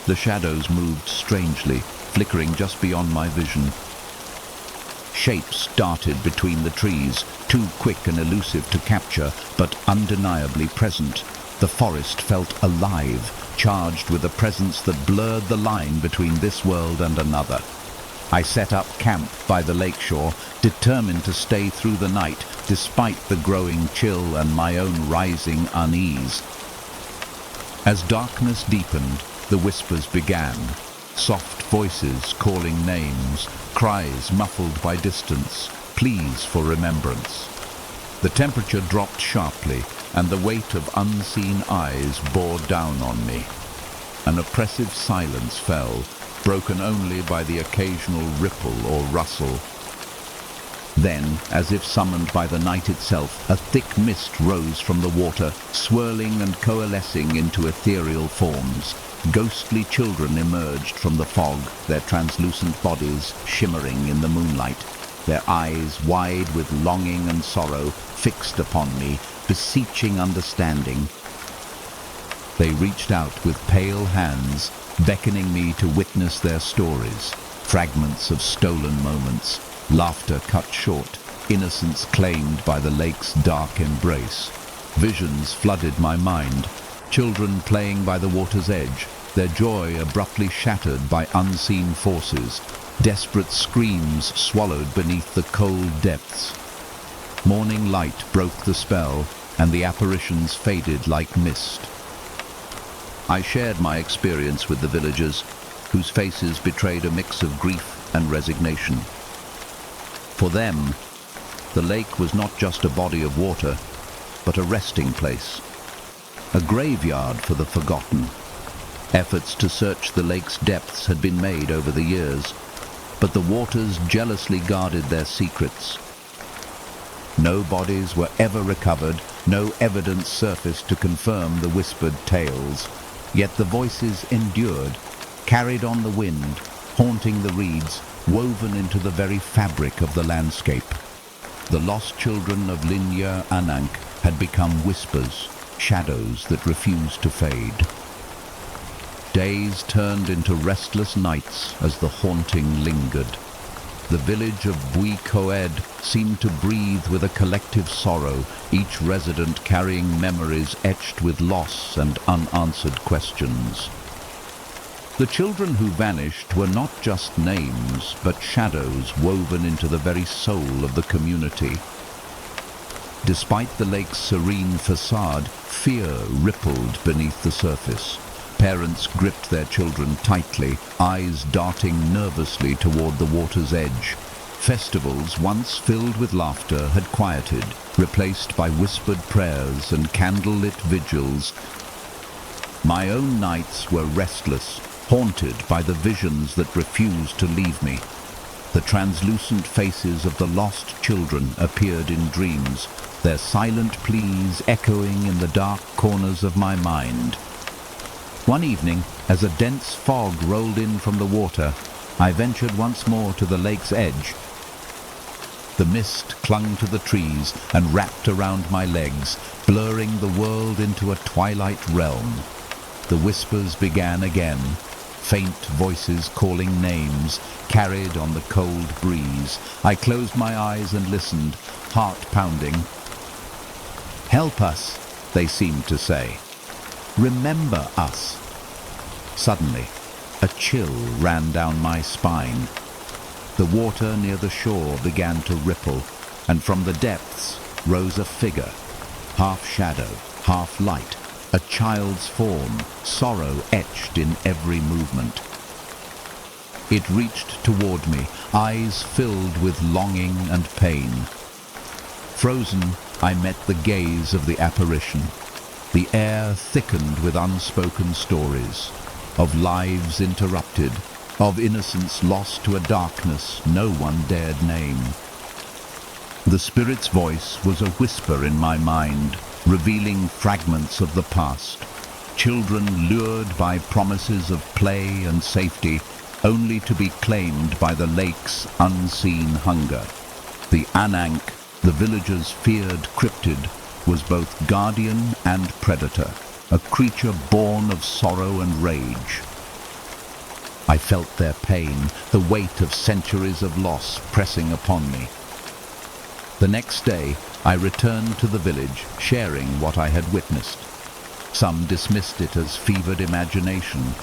The shadows moved strangely, flickering just beyond my vision. Shapes darted between the trees, too quick and elusive to capture, but undeniably present. The forest felt alive, charged with a presence that blurred the line between this world and another. I set up camp by the lakeshore, determined to stay through the night, despite the growing chill and my own rising unease. As darkness deepened, the whispers began. Soft voices calling names, cries muffled by distance, pleas for remembrance. The temperature dropped sharply, and the weight of unseen eyes bore down on me. An oppressive silence fell, broken only by the occasional ripple or rustle. Then, as if summoned by the night itself, a thick mist rose from the water, swirling and coalescing into ethereal forms. Ghostly children emerged from the fog, their translucent bodies shimmering in the moonlight, their eyes wide with longing and sorrow, fixed upon me, beseeching understanding. They reached out with pale hands, beckoning me to witness their stories, fragments of stolen moments, laughter cut short, innocence claimed by the lake's dark embrace. Visions flooded my mind, children playing by the water's edge, their joy abruptly shattered by unseen forces, desperate screams swallowed beneath the cold depths. Morning light broke the spell, and the apparitions faded like mist. I shared my experience with the villagers, whose faces betrayed a mix of grief and resignation. For them, the lake was not just a body of water, but a resting place, a graveyard for the forgotten. Efforts to search the lake's depths had been made over the years, but the waters jealously guarded their secrets. No bodies were ever recovered, no evidence surfaced to confirm the whispered tales, yet the voices endured, carried on the wind, haunting the reeds, woven into the very fabric of the landscape. The lost children of Linya Anank had become whispers, shadows that refused to fade. Days turned into restless nights as the haunting lingered. The village of Bui Coed seemed to breathe with a collective sorrow, each resident carrying memories etched with loss and unanswered questions. The children who vanished were not just names, but shadows woven into the very soul of the community. Despite the lake's serene facade, fear rippled beneath the surface. Parents gripped their children tightly, eyes darting nervously toward the water's edge. Festivals, once filled with laughter, had quieted, replaced by whispered prayers and candle-lit vigils. My own nights were restless, haunted by the visions that refused to leave me. The translucent faces of the lost children appeared in dreams, their silent pleas echoing in the dark corners of my mind. One evening, as a dense fog rolled in from the water, I ventured once more to the lake's edge. The mist clung to the trees and wrapped around my legs, blurring the world into a twilight realm. The whispers began again, faint voices calling names, carried on the cold breeze. I closed my eyes and listened, heart pounding. "Help us," they seemed to say. "Remember us." Suddenly, a chill ran down my spine. The water near the shore began to ripple, and from the depths rose a figure, half shadow, half light, a child's form, sorrow etched in every movement. It reached toward me, eyes filled with longing and pain. Frozen, I met the gaze of the apparition. The air thickened with unspoken stories, of lives interrupted, of innocence lost to a darkness no one dared name. The spirit's voice was a whisper in my mind, revealing fragments of the past. Children lured by promises of play and safety, only to be claimed by the lake's unseen hunger. The Anank, the villagers' feared cryptid, was both guardian and predator, a creature born of sorrow and rage. I felt their pain, the weight of centuries of loss pressing upon me. The next day, I returned to the village, sharing what I had witnessed. Some dismissed it as fevered imagination.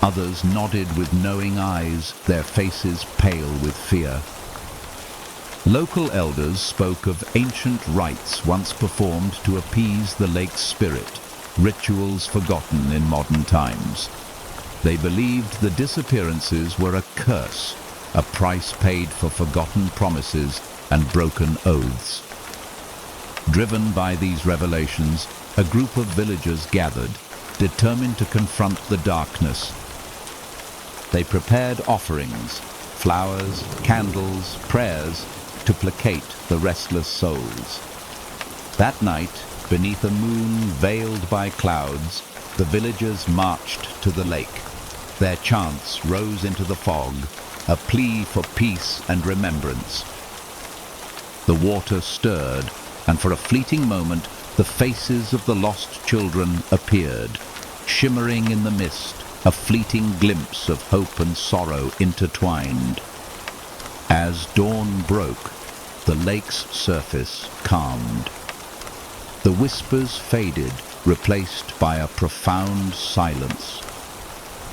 Others nodded with knowing eyes, their faces pale with fear. Local elders spoke of ancient rites once performed to appease the lake's spirit, rituals forgotten in modern times. They believed the disappearances were a curse, a price paid for forgotten promises and broken oaths. Driven by these revelations, a group of villagers gathered, determined to confront the darkness. They prepared offerings, flowers, candles, prayers, to placate the restless souls. That night, beneath a moon veiled by clouds, the villagers marched to the lake. Their chants rose into the fog, a plea for peace and remembrance. The water stirred, and for a fleeting moment, the faces of the lost children appeared, shimmering in the mist, a fleeting glimpse of hope and sorrow intertwined. As dawn broke, the lake's surface calmed. The whispers faded, replaced by a profound silence,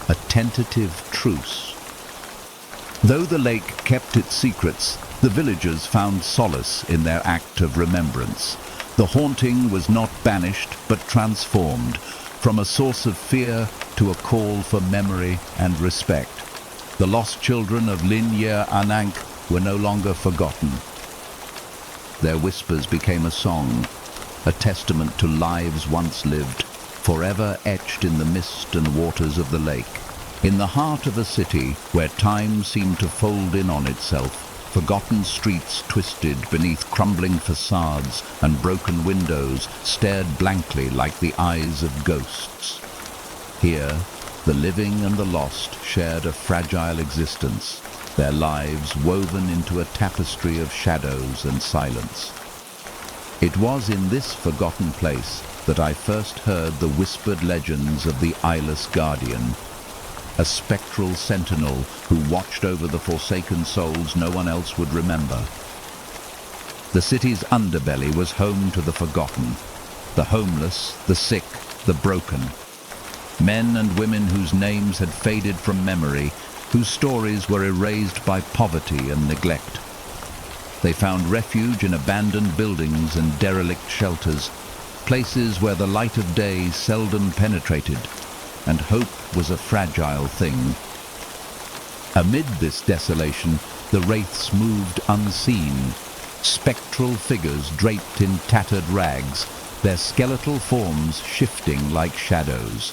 a tentative truce. Though the lake kept its secrets, The villagers found solace in their act of remembrance. The haunting was not banished, but transformed, from a source of fear to a call for memory and respect. The lost children of Lin Yer Anank were no longer forgotten. Their whispers became a song, a testament to lives once lived, forever etched in the mist and waters of the lake. In the heart of a city where time seemed to fold in on itself, forgotten streets twisted beneath crumbling facades and broken windows stared blankly like the eyes of ghosts. Here, the living and the lost shared a fragile existence, their lives woven into a tapestry of shadows and silence. It was in this forgotten place that I first heard the whispered legends of the eyeless guardian, a spectral sentinel who watched over the forsaken souls no one else would remember. The city's underbelly was home to the forgotten, the homeless, the sick, the broken. Men and women whose names had faded from memory, whose stories were erased by poverty and neglect. They found refuge in abandoned buildings and derelict shelters, places where the light of day seldom penetrated, and hope was a fragile thing. Amid this desolation, the wraiths moved unseen, spectral figures draped in tattered rags, their skeletal forms shifting like shadows.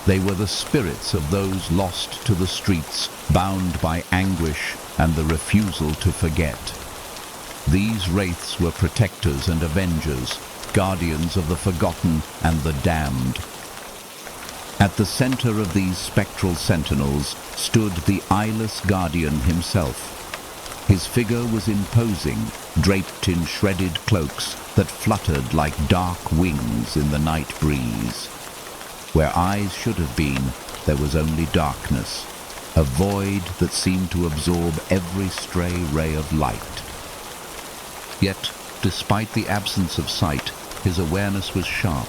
They were the spirits of those lost to the streets, bound by anguish and the refusal to forget. These wraiths were protectors and avengers, guardians of the forgotten and the damned. At the center of these spectral sentinels stood the eyeless guardian himself. His figure was imposing, draped in shredded cloaks that fluttered like dark wings in the night breeze. Where eyes should have been, there was only darkness, a void that seemed to absorb every stray ray of light. Yet, despite the absence of sight, his awareness was sharp,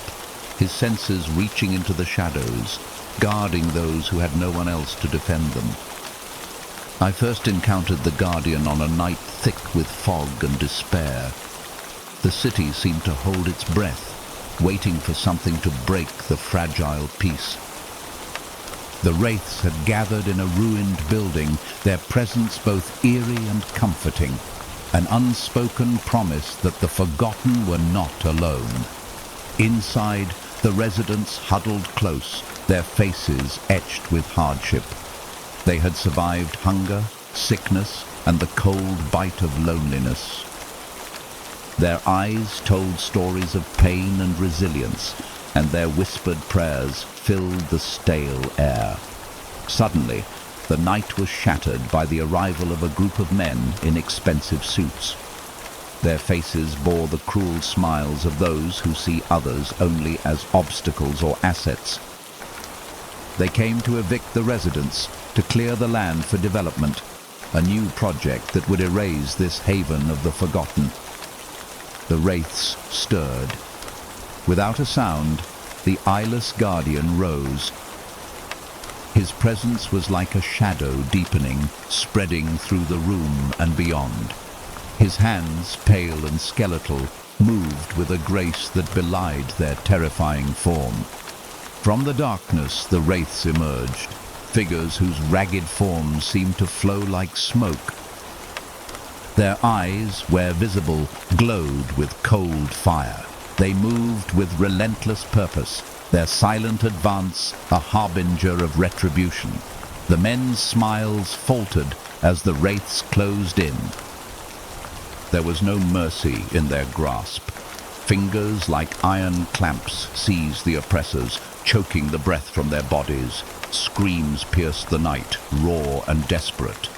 his senses reaching into the shadows, guarding those who had no one else to defend them. I first encountered the Guardian on a night thick with fog and despair. The city seemed to hold its breath, waiting for something to break the fragile peace. The wraiths had gathered in a ruined building, their presence both eerie and comforting, an unspoken promise that the forgotten were not alone. Inside, the residents huddled close, their faces etched with hardship. They had survived hunger, sickness, and the cold bite of loneliness. Their eyes told stories of pain and resilience, and their whispered prayers filled the stale air. Suddenly, the night was shattered by the arrival of a group of men in expensive suits. Their faces bore the cruel smiles of those who see others only as obstacles or assets. They came to evict the residents, to clear the land for development, a new project that would erase this haven of the forgotten. The wraiths stirred. Without a sound, the eyeless guardian rose. His presence was like a shadow deepening, spreading through the room and beyond. His hands, pale and skeletal, moved with a grace that belied their terrifying form. From the darkness, the wraiths emerged, figures whose ragged forms seemed to flow like smoke. Their eyes, where visible, glowed with cold fire. They moved with relentless purpose, their silent advance a harbinger of retribution. The men's smiles faltered as the wraiths closed in. There was no mercy in their grasp. Fingers like iron clamps seized the oppressors, choking the breath from their bodies. Screams pierced the night, raw and desperate.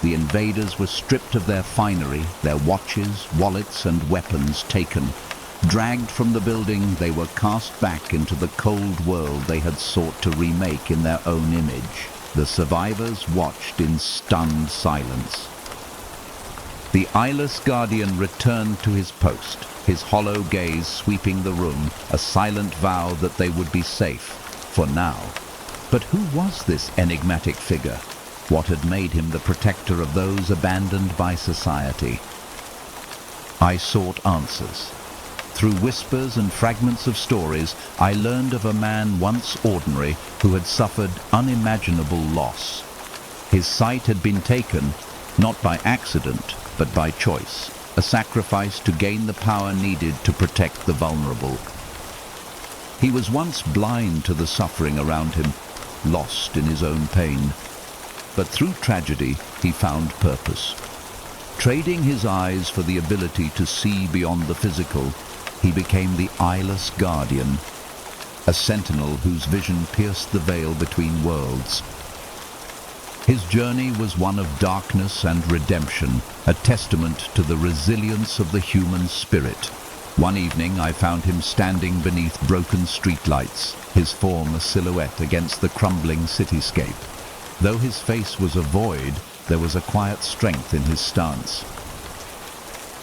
The invaders were stripped of their finery, their watches, wallets, and weapons taken. Dragged from the building, they were cast back into the cold world they had sought to remake in their own image. The survivors watched in stunned silence. The eyeless guardian returned to his post, his hollow gaze sweeping the room, a silent vow that they would be safe, for now. But who was this enigmatic figure? What had made him the protector of those abandoned by society? I sought answers. Through whispers and fragments of stories, I learned of a man once ordinary who had suffered unimaginable loss. His sight had been taken, not by accident, but by choice, a sacrifice to gain the power needed to protect the vulnerable. He was once blind to the suffering around him, lost in his own pain. But through tragedy, he found purpose. Trading his eyes for the ability to see beyond the physical, he became the eyeless guardian, a sentinel whose vision pierced the veil between worlds. His journey was one of darkness and redemption, a testament to the resilience of the human spirit. One evening I found him standing beneath broken streetlights, his form a silhouette against the crumbling cityscape. Though his face was a void, there was a quiet strength in his stance.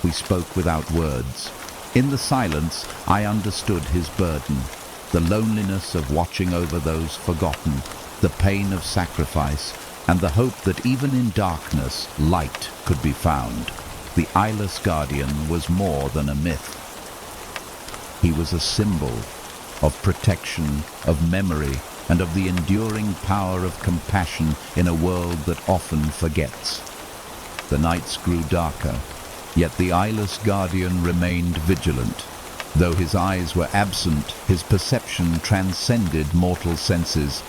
We spoke without words. In the silence, I understood his burden, the loneliness of watching over those forgotten, the pain of sacrifice, and the hope that even in darkness, light could be found. The eyeless guardian was more than a myth. He was a symbol of protection, of memory, and of the enduring power of compassion in a world that often forgets. The nights grew darker, yet the eyeless guardian remained vigilant. Though his eyes were absent, his perception transcended mortal senses.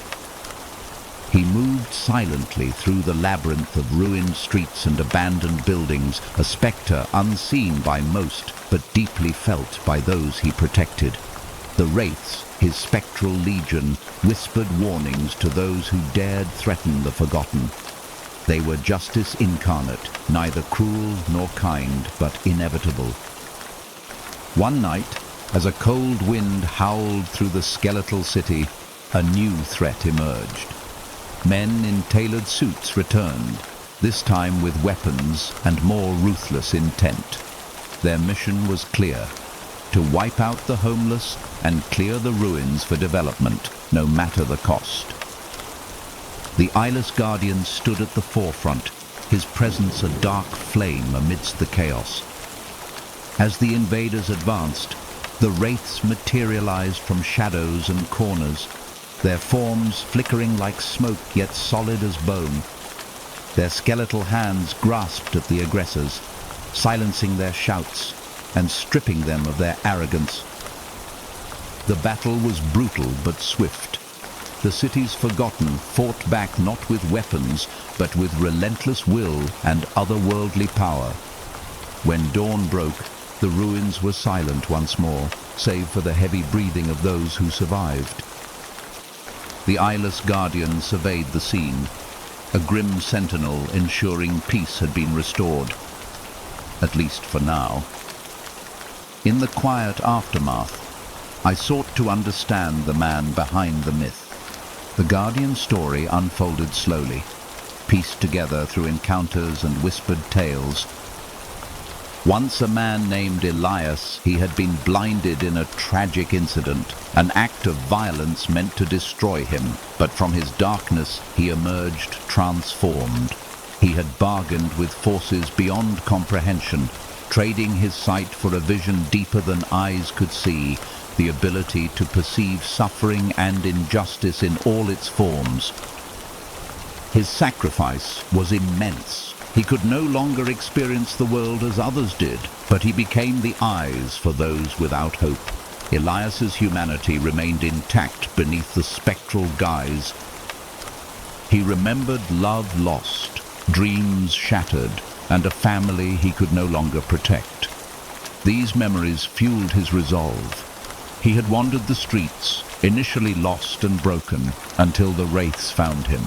He moved silently through the labyrinth of ruined streets and abandoned buildings, a spectre unseen by most, but deeply felt by those he protected. The wraiths, his spectral legion, whispered warnings to those who dared threaten the forgotten. They were justice incarnate, neither cruel nor kind, but inevitable. One night, as a cold wind howled through the skeletal city, a new threat emerged. Men in tailored suits returned, this time with weapons and more ruthless intent. Their mission was clear: to wipe out the homeless and clear the ruins for development, no matter the cost. The eyeless guardian stood at the forefront, his presence a dark flame amidst the chaos. As the invaders advanced, the wraiths materialized from shadows and corners, their forms flickering like smoke yet solid as bone. Their skeletal hands grasped at the aggressors, silencing their shouts and stripping them of their arrogance. The battle was brutal but swift. The city's forgotten fought back not with weapons, but with relentless will and otherworldly power. When dawn broke, the ruins were silent once more, save for the heavy breathing of those who survived. The eyeless guardian surveyed the scene, a grim sentinel ensuring peace had been restored, at least for now. In the quiet aftermath, I sought to understand the man behind the myth. The Guardian's story unfolded slowly, pieced together through encounters and whispered tales. Once a man named Elias, he had been blinded in a tragic incident, an act of violence meant to destroy him, but from his darkness he emerged transformed. He had bargained with forces beyond comprehension, trading his sight for a vision deeper than eyes could see, the ability to perceive suffering and injustice in all its forms. His sacrifice was immense. He could no longer experience the world as others did, but he became the eyes for those without hope. Elias's humanity remained intact beneath the spectral guise. He remembered love lost, dreams shattered, and a family he could no longer protect. These memories fueled his resolve. He had wandered the streets, initially lost and broken, until the wraiths found him,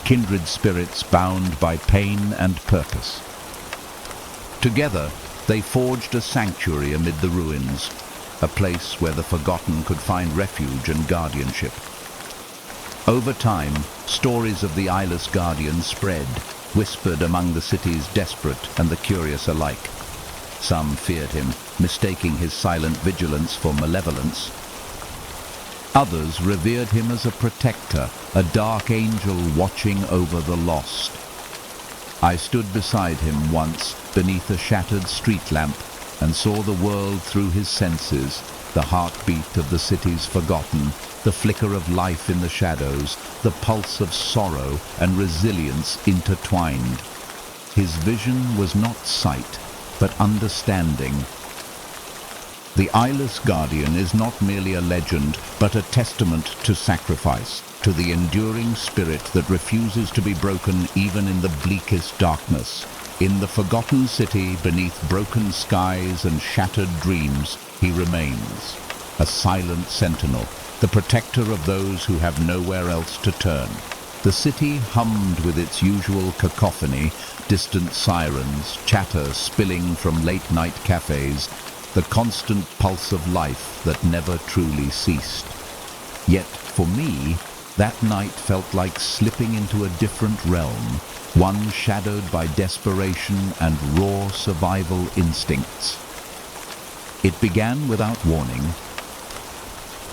kindred spirits bound by pain and purpose. Together, they forged a sanctuary amid the ruins, a place where the forgotten could find refuge and guardianship. Over time, stories of the eyeless guardian spread, whispered among the city's desperate and the curious alike. Some feared him, mistaking his silent vigilance for malevolence. Others revered him as a protector, a dark angel watching over the lost. I stood beside him once beneath a shattered street lamp and saw the world through his senses, the heartbeat of the city's forgotten, the flicker of life in the shadows, the pulse of sorrow and resilience intertwined. His vision was not sight, but understanding. The eyeless guardian is not merely a legend, but a testament to sacrifice, to the enduring spirit that refuses to be broken even in the bleakest darkness. In the forgotten city, beneath broken skies and shattered dreams, he remains, a silent sentinel, the protector of those who have nowhere else to turn. The city hummed with its usual cacophony, distant sirens, chatter spilling from late-night cafes, the constant pulse of life that never truly ceased. Yet, for me, that night felt like slipping into a different realm, one shadowed by desperation and raw survival instincts. It began without warning.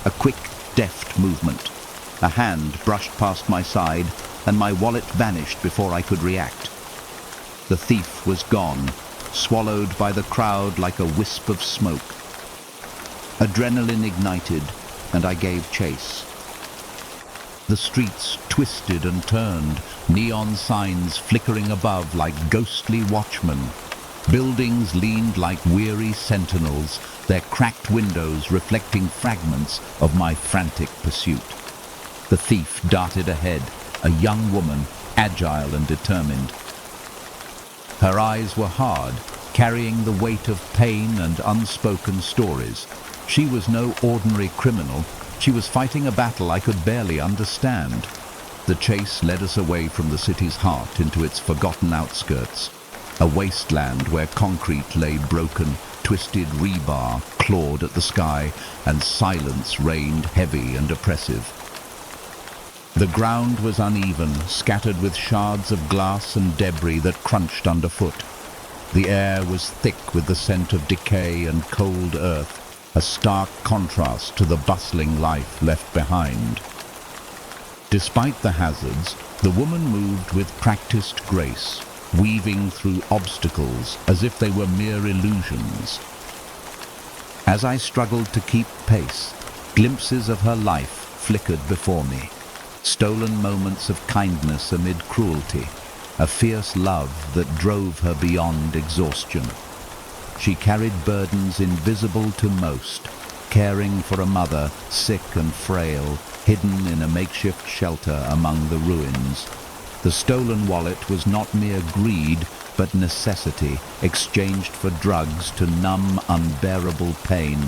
A quick, deft movement. A hand brushed past my side, and my wallet vanished before I could react. The thief was gone, swallowed by the crowd like a wisp of smoke. Adrenaline ignited, and I gave chase. The streets twisted and turned, neon signs flickering above like ghostly watchmen. Buildings leaned like weary sentinels, their cracked windows reflecting fragments of my frantic pursuit. The thief darted ahead, a young woman, agile and determined. Her eyes were hard, carrying the weight of pain and unspoken stories. She was no ordinary criminal. She was fighting a battle I could barely understand. The chase led us away from the city's heart into its forgotten outskirts, a wasteland where concrete lay broken, twisted rebar clawed at the sky, and silence reigned heavy and oppressive. The ground was uneven, scattered with shards of glass and debris that crunched underfoot. The air was thick with the scent of decay and cold earth, a stark contrast to the bustling life left behind. Despite the hazards, the woman moved with practiced grace, weaving through obstacles as if they were mere illusions. As I struggled to keep pace, glimpses of her life flickered before me. Stolen moments of kindness amid cruelty, a fierce love that drove her beyond exhaustion. She carried burdens invisible to most, caring for a mother, sick and frail, hidden in a makeshift shelter among the ruins. The stolen wallet was not mere greed, but necessity, exchanged for drugs to numb unbearable pain.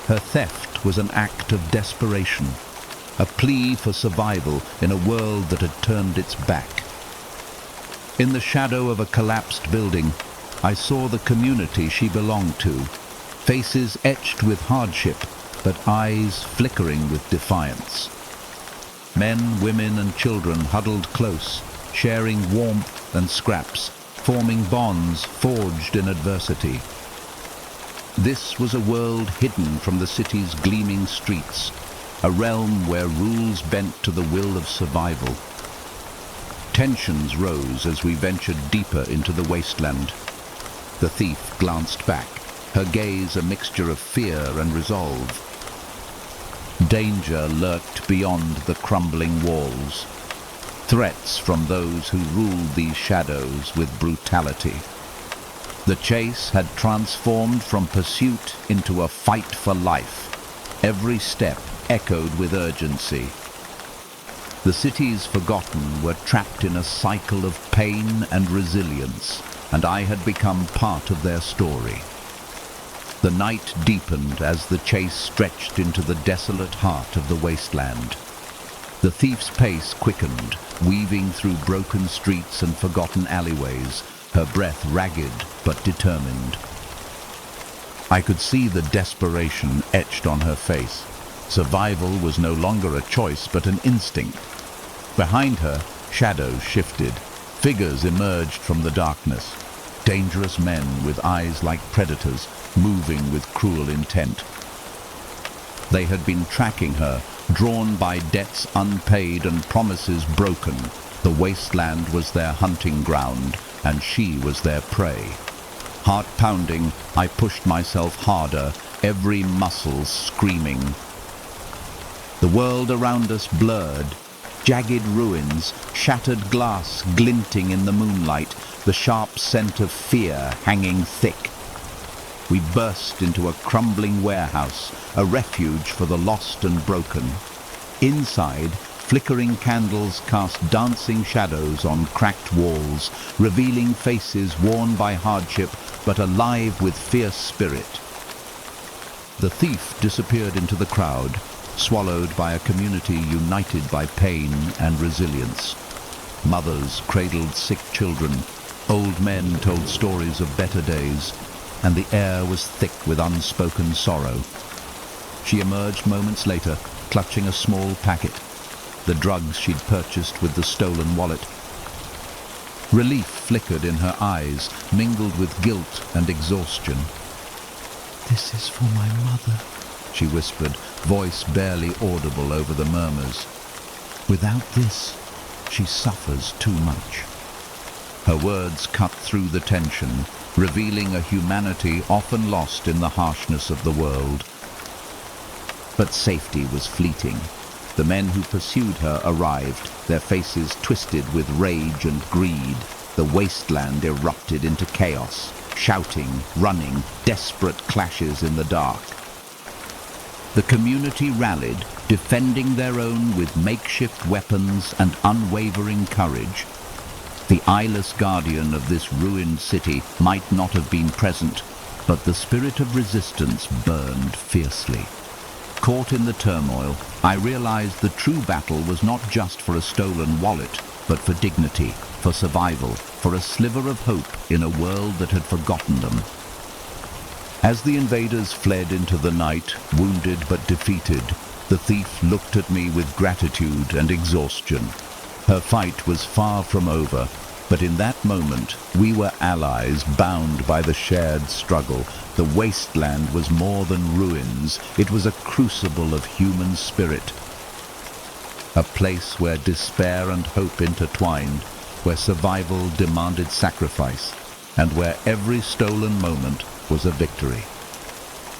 Her theft was an act of desperation, a plea for survival in a world that had turned its back. In the shadow of a collapsed building, I saw the community she belonged to, faces etched with hardship, but eyes flickering with defiance. Men, women, and children huddled close, sharing warmth and scraps, forming bonds forged in adversity. This was a world hidden from the city's gleaming streets, a realm where rules bent to the will of survival. Tensions rose as we ventured deeper into the wasteland. The thief glanced back, her gaze a mixture of fear and resolve. Danger lurked beyond the crumbling walls, threats from those who ruled these shadows with brutality. The chase had transformed from pursuit into a fight for life. Every step echoed with urgency. The cities forgotten were trapped in a cycle of pain and resilience, and I had become part of their story. The night deepened as the chase stretched into the desolate heart of the wasteland. The thief's pace quickened, weaving through broken streets and forgotten alleyways, her breath ragged but determined. I could see the desperation etched on her face. Survival was no longer a choice but an instinct. Behind her, shadows shifted. Figures emerged from the darkness. Dangerous men with eyes like predators, moving with cruel intent. They had been tracking her, drawn by debts unpaid and promises broken. The wasteland was their hunting ground, and she was their prey. Heart pounding, I pushed myself harder, every muscle screaming. The world around us blurred. Jagged ruins, shattered glass glinting in the moonlight, the sharp scent of fear hanging thick. We burst into a crumbling warehouse, a refuge for the lost and broken. Inside, flickering candles cast dancing shadows on cracked walls, revealing faces worn by hardship but alive with fierce spirit. The thief disappeared into the crowd, swallowed by a community united by pain and resilience. Mothers cradled sick children, old men told stories of better days, and the air was thick with unspoken sorrow. She emerged moments later, clutching a small packet, the drugs she'd purchased with the stolen wallet. Relief flickered in her eyes, mingled with guilt and exhaustion. "This is for my mother," she whispered, voice barely audible over the murmurs. "Without this, she suffers too much." Her words cut through the tension, revealing a humanity often lost in the harshness of the world. But safety was fleeting. The men who pursued her arrived, their faces twisted with rage and greed. The wasteland erupted into chaos, shouting, running, desperate clashes in the dark. The community rallied, defending their own with makeshift weapons and unwavering courage. The eyeless guardian of this ruined city might not have been present, but the spirit of resistance burned fiercely. Caught in the turmoil, I realized the true battle was not just for a stolen wallet, but for dignity, for survival, for a sliver of hope in a world that had forgotten them. As the invaders fled into the night, wounded but defeated, the thief looked at me with gratitude and exhaustion. Her fight was far from over, but in that moment we were allies bound by the shared struggle. The wasteland was more than ruins, it was a crucible of human spirit. A place where despair and hope intertwined, where survival demanded sacrifice, and where every stolen moment was a victory.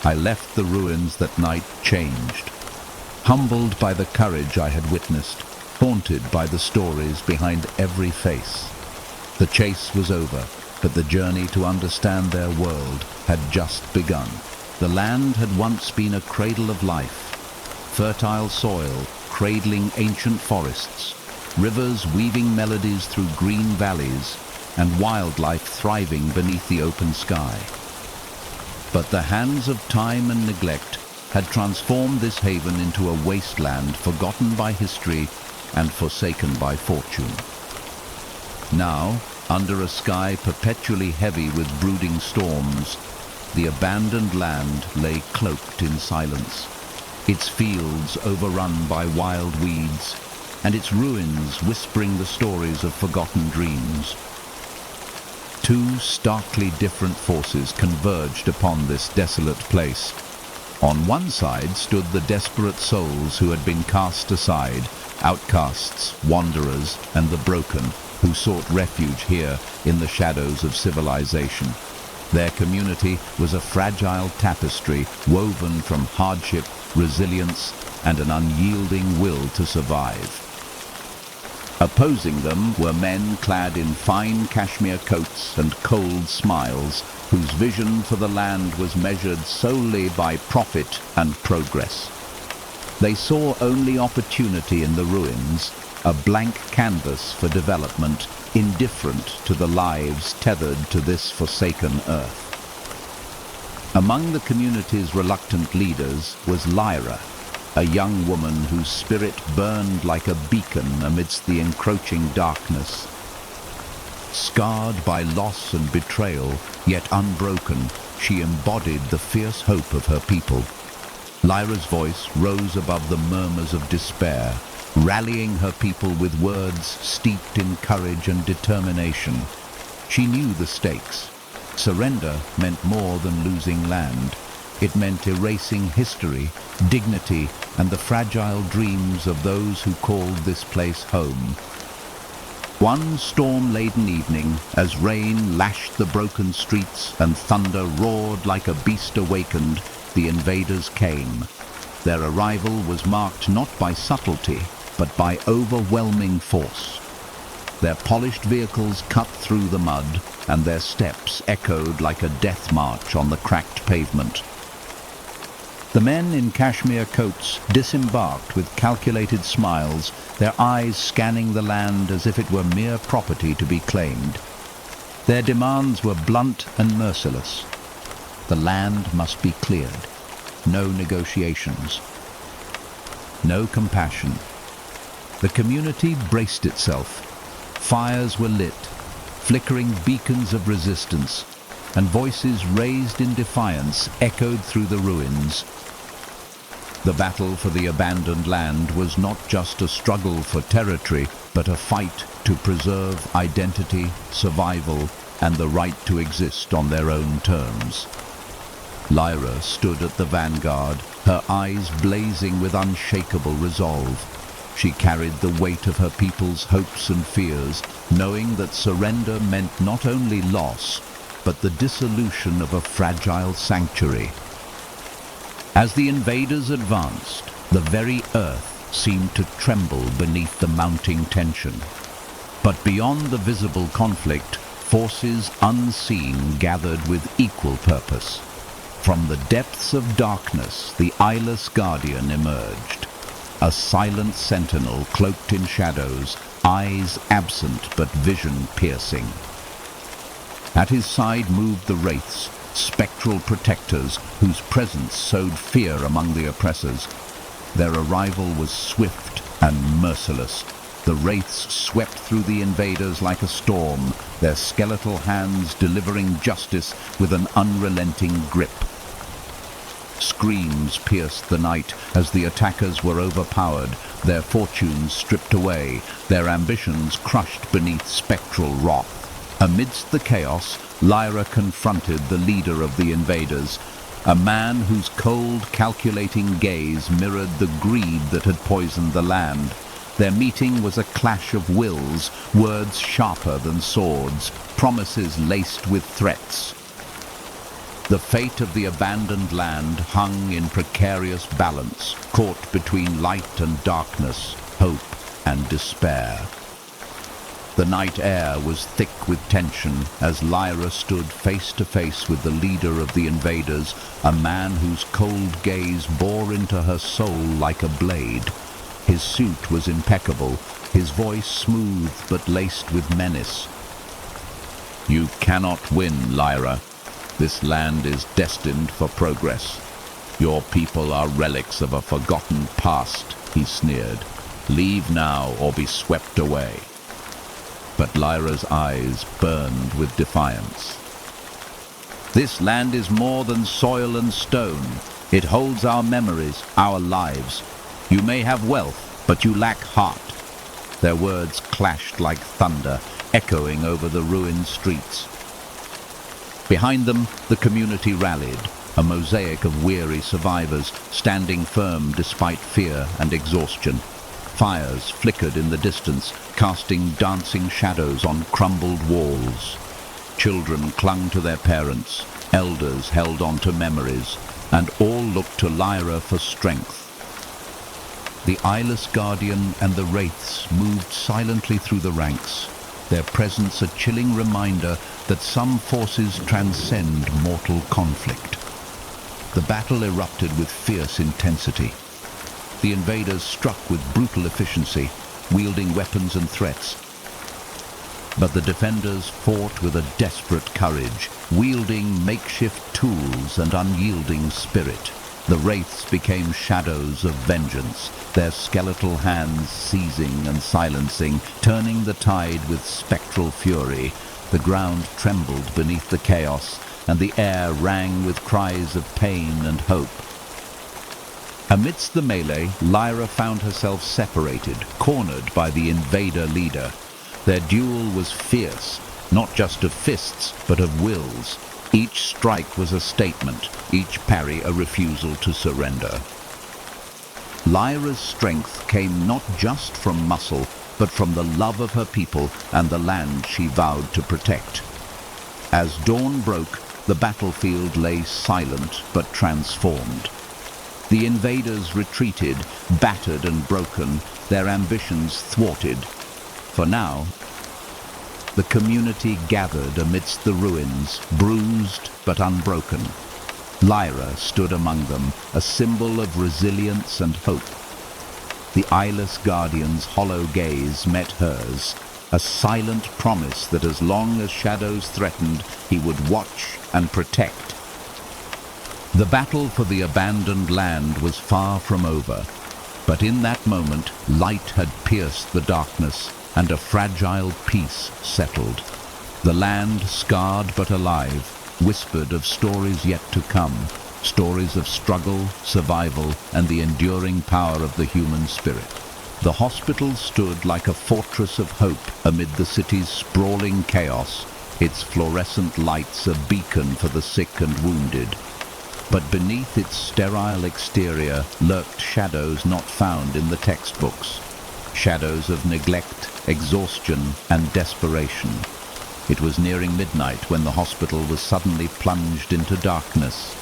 I left the ruins that night changed, humbled by the courage I had witnessed, haunted by the stories behind every face. The chase was over, but the journey to understand their world had just begun. The land had once been a cradle of life, fertile soil cradling ancient forests, rivers weaving melodies through green valleys, and wildlife thriving beneath the open sky. But the hands of time and neglect had transformed this haven into a wasteland forgotten by history and forsaken by fortune. Now, under a sky perpetually heavy with brooding storms, the abandoned land lay cloaked in silence, its fields overrun by wild weeds, and its ruins whispering the stories of forgotten dreams. Two starkly different forces converged upon this desolate place. On one side stood the desperate souls who had been cast aside, outcasts, wanderers, and the broken, who sought refuge here in the shadows of civilization. Their community was a fragile tapestry woven from hardship, resilience, and an unyielding will to survive. Opposing them were men clad in fine cashmere coats and cold smiles, whose vision for the land was measured solely by profit and progress. They saw only opportunity in the ruins, a blank canvas for development, indifferent to the lives tethered to this forsaken earth. Among the community's reluctant leaders was Lyra, a young woman whose spirit burned like a beacon amidst the encroaching darkness. Scarred by loss and betrayal, yet unbroken, she embodied the fierce hope of her people. Lyra's voice rose above the murmurs of despair, rallying her people with words steeped in courage and determination. She knew the stakes. Surrender meant more than losing land. It meant erasing history, dignity, and the fragile dreams of those who called this place home. One storm-laden evening, as rain lashed the broken streets and thunder roared like a beast awakened, the invaders came. Their arrival was marked not by subtlety, but by overwhelming force. Their polished vehicles cut through the mud, and their steps echoed like a death march on the cracked pavement. The men in cashmere coats disembarked with calculated smiles, their eyes scanning the land as if it were mere property to be claimed. Their demands were blunt and merciless. The land must be cleared. No negotiations. No compassion. The community braced itself. Fires were lit, flickering beacons of resistance, and voices raised in defiance echoed through the ruins. The battle for the abandoned land was not just a struggle for territory, but a fight to preserve identity, survival, and the right to exist on their own terms. Lyra stood at the vanguard, her eyes blazing with unshakable resolve. She carried the weight of her people's hopes and fears, knowing that surrender meant not only loss, but the dissolution of a fragile sanctuary. As the invaders advanced, the very earth seemed to tremble beneath the mounting tension. But beyond the visible conflict, forces unseen gathered with equal purpose. From the depths of darkness, the eyeless guardian emerged. A silent sentinel cloaked in shadows, eyes absent but vision piercing. At his side moved the wraiths, spectral protectors whose presence sowed fear among the oppressors. Their arrival was swift and merciless. The wraiths swept through the invaders like a storm, their skeletal hands delivering justice with an unrelenting grip. Screams pierced the night as the attackers were overpowered, their fortunes stripped away, their ambitions crushed beneath spectral wrath. Amidst the chaos, Lyra confronted the leader of the invaders, a man whose cold, calculating gaze mirrored the greed that had poisoned the land. Their meeting was a clash of wills, words sharper than swords, promises laced with threats. The fate of the abandoned land hung in precarious balance, caught between light and darkness, hope and despair. The night air was thick with tension as Lyra stood face to face with the leader of the invaders, a man whose cold gaze bore into her soul like a blade. His suit was impeccable, his voice smooth but laced with menace. "You cannot win, Lyra. This land is destined for progress. Your people are relics of a forgotten past," he sneered. "Leave now or be swept away." But Lyra's eyes burned with defiance. "This land is more than soil and stone. It holds our memories, our lives. You may have wealth, but you lack heart." Their words clashed like thunder, echoing over the ruined streets. Behind them, the community rallied, a mosaic of weary survivors, standing firm despite fear and exhaustion. Fires flickered in the distance, casting dancing shadows on crumbled walls. Children clung to their parents, elders held on to memories, and all looked to Lyra for strength. The eyeless guardian and the wraiths moved silently through the ranks, their presence a chilling reminder that some forces transcend mortal conflict. The battle erupted with fierce intensity. The invaders struck with brutal efficiency, wielding weapons and threats. But the defenders fought with a desperate courage, wielding makeshift tools and unyielding spirit. The wraiths became shadows of vengeance, their skeletal hands seizing and silencing, turning the tide with spectral fury. The ground trembled beneath the chaos, and the air rang with cries of pain and hope. Amidst the melee, Lyra found herself separated, cornered by the invader leader. Their duel was fierce, not just of fists, but of wills. Each strike was a statement, each parry a refusal to surrender. Lyra's strength came not just from muscle, but from the love of her people and the land she vowed to protect. As dawn broke, the battlefield lay silent but transformed. The invaders retreated, battered and broken, their ambitions thwarted. For now, the community gathered amidst the ruins, bruised but unbroken. Lyra stood among them, a symbol of resilience and hope. The eyeless guardian's hollow gaze met hers, a silent promise that as long as shadows threatened, he would watch and protect. The battle for the abandoned land was far from over, but in that moment, light had pierced the darkness and a fragile peace settled. The land, scarred but alive, whispered of stories yet to come, stories of struggle, survival, and the enduring power of the human spirit. The hospital stood like a fortress of hope amid the city's sprawling chaos, its fluorescent lights a beacon for the sick and wounded. But beneath its sterile exterior lurked shadows not found in the textbooks. Shadows of neglect, exhaustion, and desperation. It was nearing midnight when the hospital was suddenly plunged into darkness.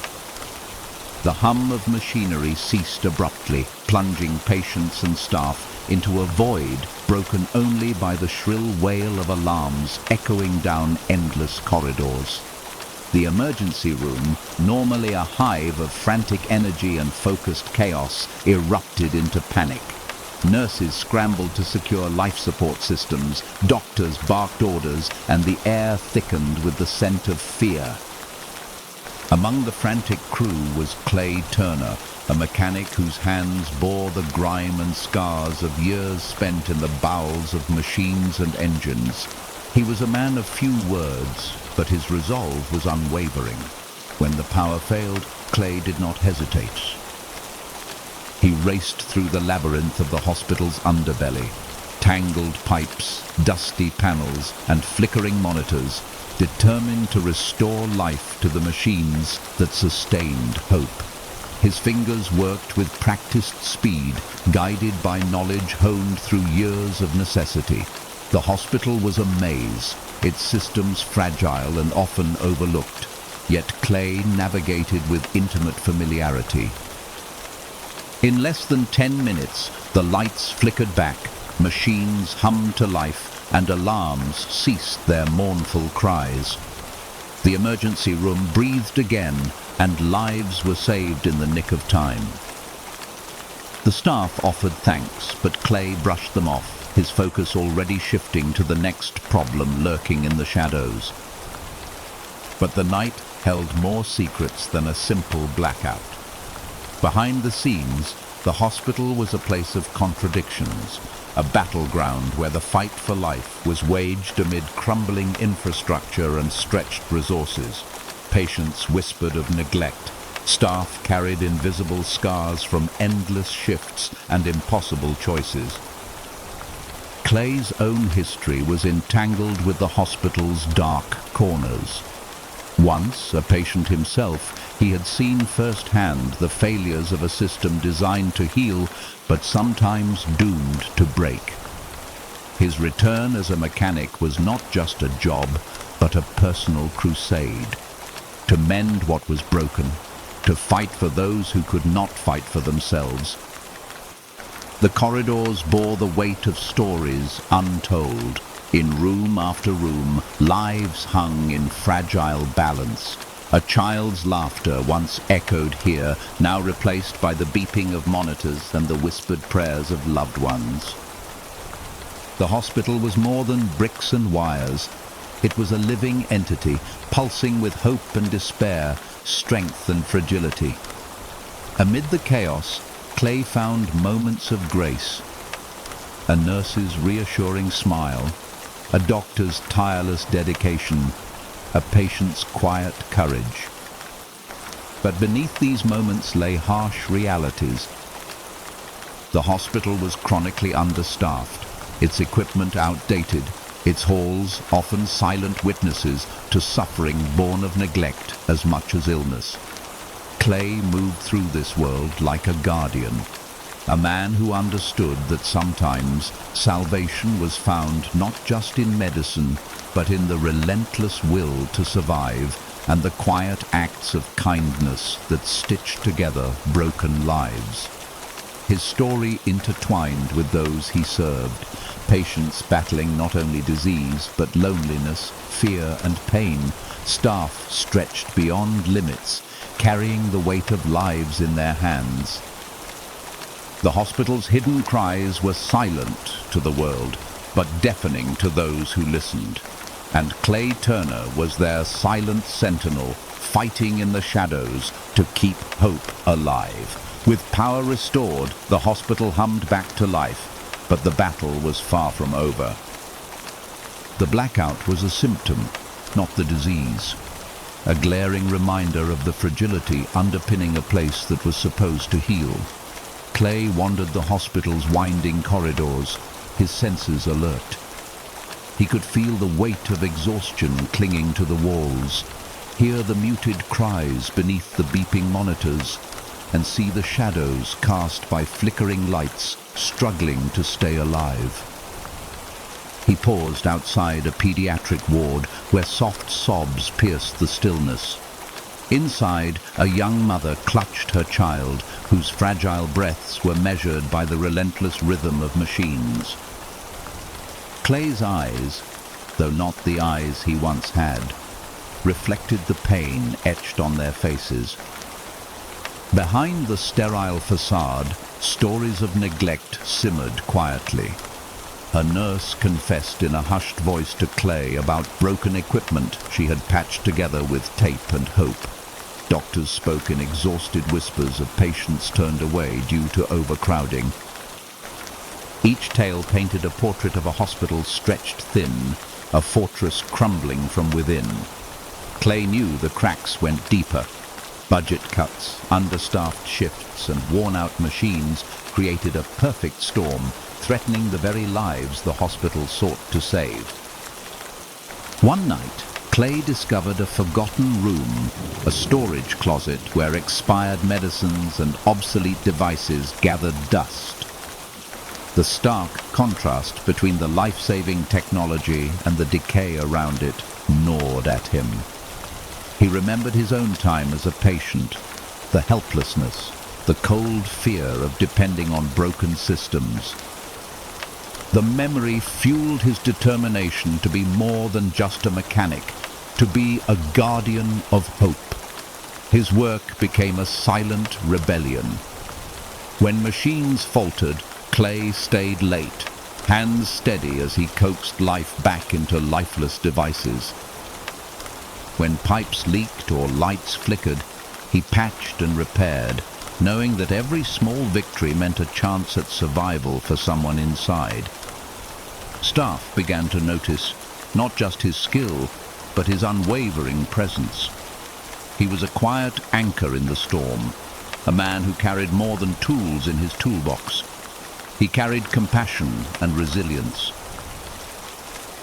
The hum of machinery ceased abruptly, plunging patients and staff into a void broken only by the shrill wail of alarms echoing down endless corridors. The emergency room, normally a hive of frantic energy and focused chaos, erupted into panic. Nurses scrambled to secure life support systems, doctors barked orders, and the air thickened with the scent of fear. Among the frantic crew was Clay Turner, a mechanic whose hands bore the grime and scars of years spent in the bowels of machines and engines. He was a man of few words, but his resolve was unwavering. When the power failed, Clay did not hesitate. He raced through the labyrinth of the hospital's underbelly. Tangled pipes, dusty panels, and flickering monitors, determined to restore life to the machines that sustained hope. His fingers worked with practiced speed, guided by knowledge honed through years of necessity. The hospital was a maze, its systems fragile and often overlooked, yet Clay navigated with intimate familiarity. In less than 10 minutes, the lights flickered back, machines hummed to life, and alarms ceased their mournful cries. The emergency room breathed again, and lives were saved in the nick of time. The staff offered thanks, but Clay brushed them off, his focus already shifting to the next problem lurking in the shadows. But the night held more secrets than a simple blackout. Behind the scenes, the hospital was a place of contradictions, a battleground where the fight for life was waged amid crumbling infrastructure and stretched resources. Patients whispered of neglect. Staff carried invisible scars from endless shifts and impossible choices. Clay's own history was entangled with the hospital's dark corners. Once, a patient himself, he had seen firsthand the failures of a system designed to heal, but sometimes doomed to break. His return as a mechanic was not just a job, but a personal crusade. To mend what was broken, to fight for those who could not fight for themselves. The corridors bore the weight of stories untold. In room after room, lives hung in fragile balance. A child's laughter, once echoed here, now replaced by the beeping of monitors and the whispered prayers of loved ones. The hospital was more than bricks and wires. It was a living entity, pulsing with hope and despair, strength and fragility. Amid the chaos, Clay found moments of grace. A nurse's reassuring smile, a doctor's tireless dedication, a patient's quiet courage. But beneath these moments lay harsh realities. The hospital was chronically understaffed, its equipment outdated, its halls often silent witnesses to suffering born of neglect as much as illness. Clay moved through this world like a guardian, a man who understood that sometimes salvation was found not just in medicine, but in the relentless will to survive and the quiet acts of kindness that stitched together broken lives. His story intertwined with those he served, patients battling not only disease but loneliness, fear and pain, staff stretched beyond limits, carrying the weight of lives in their hands. The hospital's hidden cries were silent to the world, but deafening to those who listened. And Clay Turner was their silent sentinel, fighting in the shadows to keep hope alive. With power restored, the hospital hummed back to life, but the battle was far from over. The blackout was a symptom, not the disease. A glaring reminder of the fragility underpinning a place that was supposed to heal. Clay wandered the hospital's winding corridors, his senses alert. He could feel the weight of exhaustion clinging to the walls, hear the muted cries beneath the beeping monitors, and see the shadows cast by flickering lights struggling to stay alive. He paused outside a pediatric ward where soft sobs pierced the stillness. Inside, a young mother clutched her child, whose fragile breaths were measured by the relentless rhythm of machines. Clay's eyes, though not the eyes he once had, reflected the pain etched on their faces. Behind the sterile facade, stories of neglect simmered quietly. A nurse confessed in a hushed voice to Clay about broken equipment she had patched together with tape and hope. Doctors spoke in exhausted whispers of patients turned away due to overcrowding. Each tale painted a portrait of a hospital stretched thin, a fortress crumbling from within. Clay knew the cracks went deeper. Budget cuts, understaffed shifts, and worn-out machines created a perfect storm, threatening the very lives the hospital sought to save. One night, Clay discovered a forgotten room, a storage closet where expired medicines and obsolete devices gathered dust. The stark contrast between the life-saving technology and the decay around it gnawed at him. He remembered his own time as a patient, the helplessness, the cold fear of depending on broken systems. The memory fueled his determination to be more than just a mechanic, to be a guardian of hope. His work became a silent rebellion. When machines faltered, Clay stayed late, hands steady as he coaxed life back into lifeless devices. When pipes leaked or lights flickered, he patched and repaired, knowing that every small victory meant a chance at survival for someone inside. Staff began to notice not just his skill, but his unwavering presence. He was a quiet anchor in the storm, a man who carried more than tools in his toolbox. He carried compassion and resilience.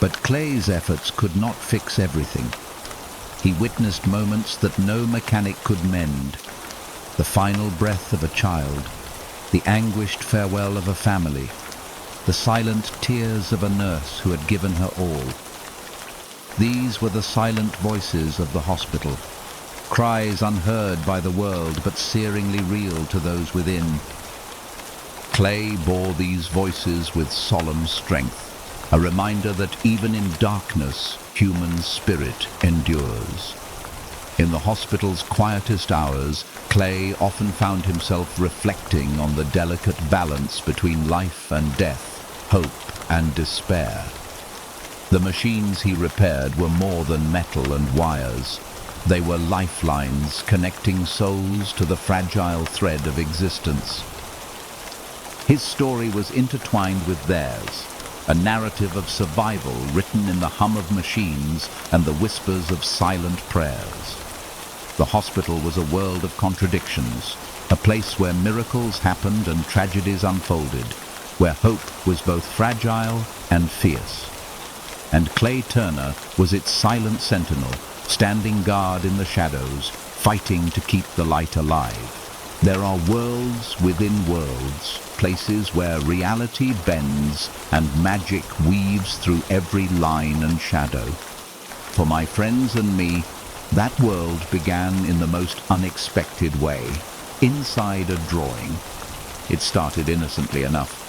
But Clay's efforts could not fix everything. He witnessed moments that no mechanic could mend. The final breath of a child, the anguished farewell of a family, the silent tears of a nurse who had given her all. These were the silent voices of the hospital, cries unheard by the world but searingly real to those within. Clay bore these voices with solemn strength, a reminder that even in darkness, human spirit endures. In the hospital's quietest hours, Clay often found himself reflecting on the delicate balance between life and death, hope and despair. The machines he repaired were more than metal and wires. They were lifelines connecting souls to the fragile thread of existence. His story was intertwined with theirs, a narrative of survival written in the hum of machines and the whispers of silent prayers. The hospital was a world of contradictions, a place where miracles happened and tragedies unfolded, where hope was both fragile and fierce. and Clay Turner was its silent sentinel, standing guard in the shadows, fighting to keep the light alive. There are worlds within worlds, places where reality bends and magic weaves through every line and shadow. For my friends and me, that world began in the most unexpected way, inside a drawing. It started innocently enough.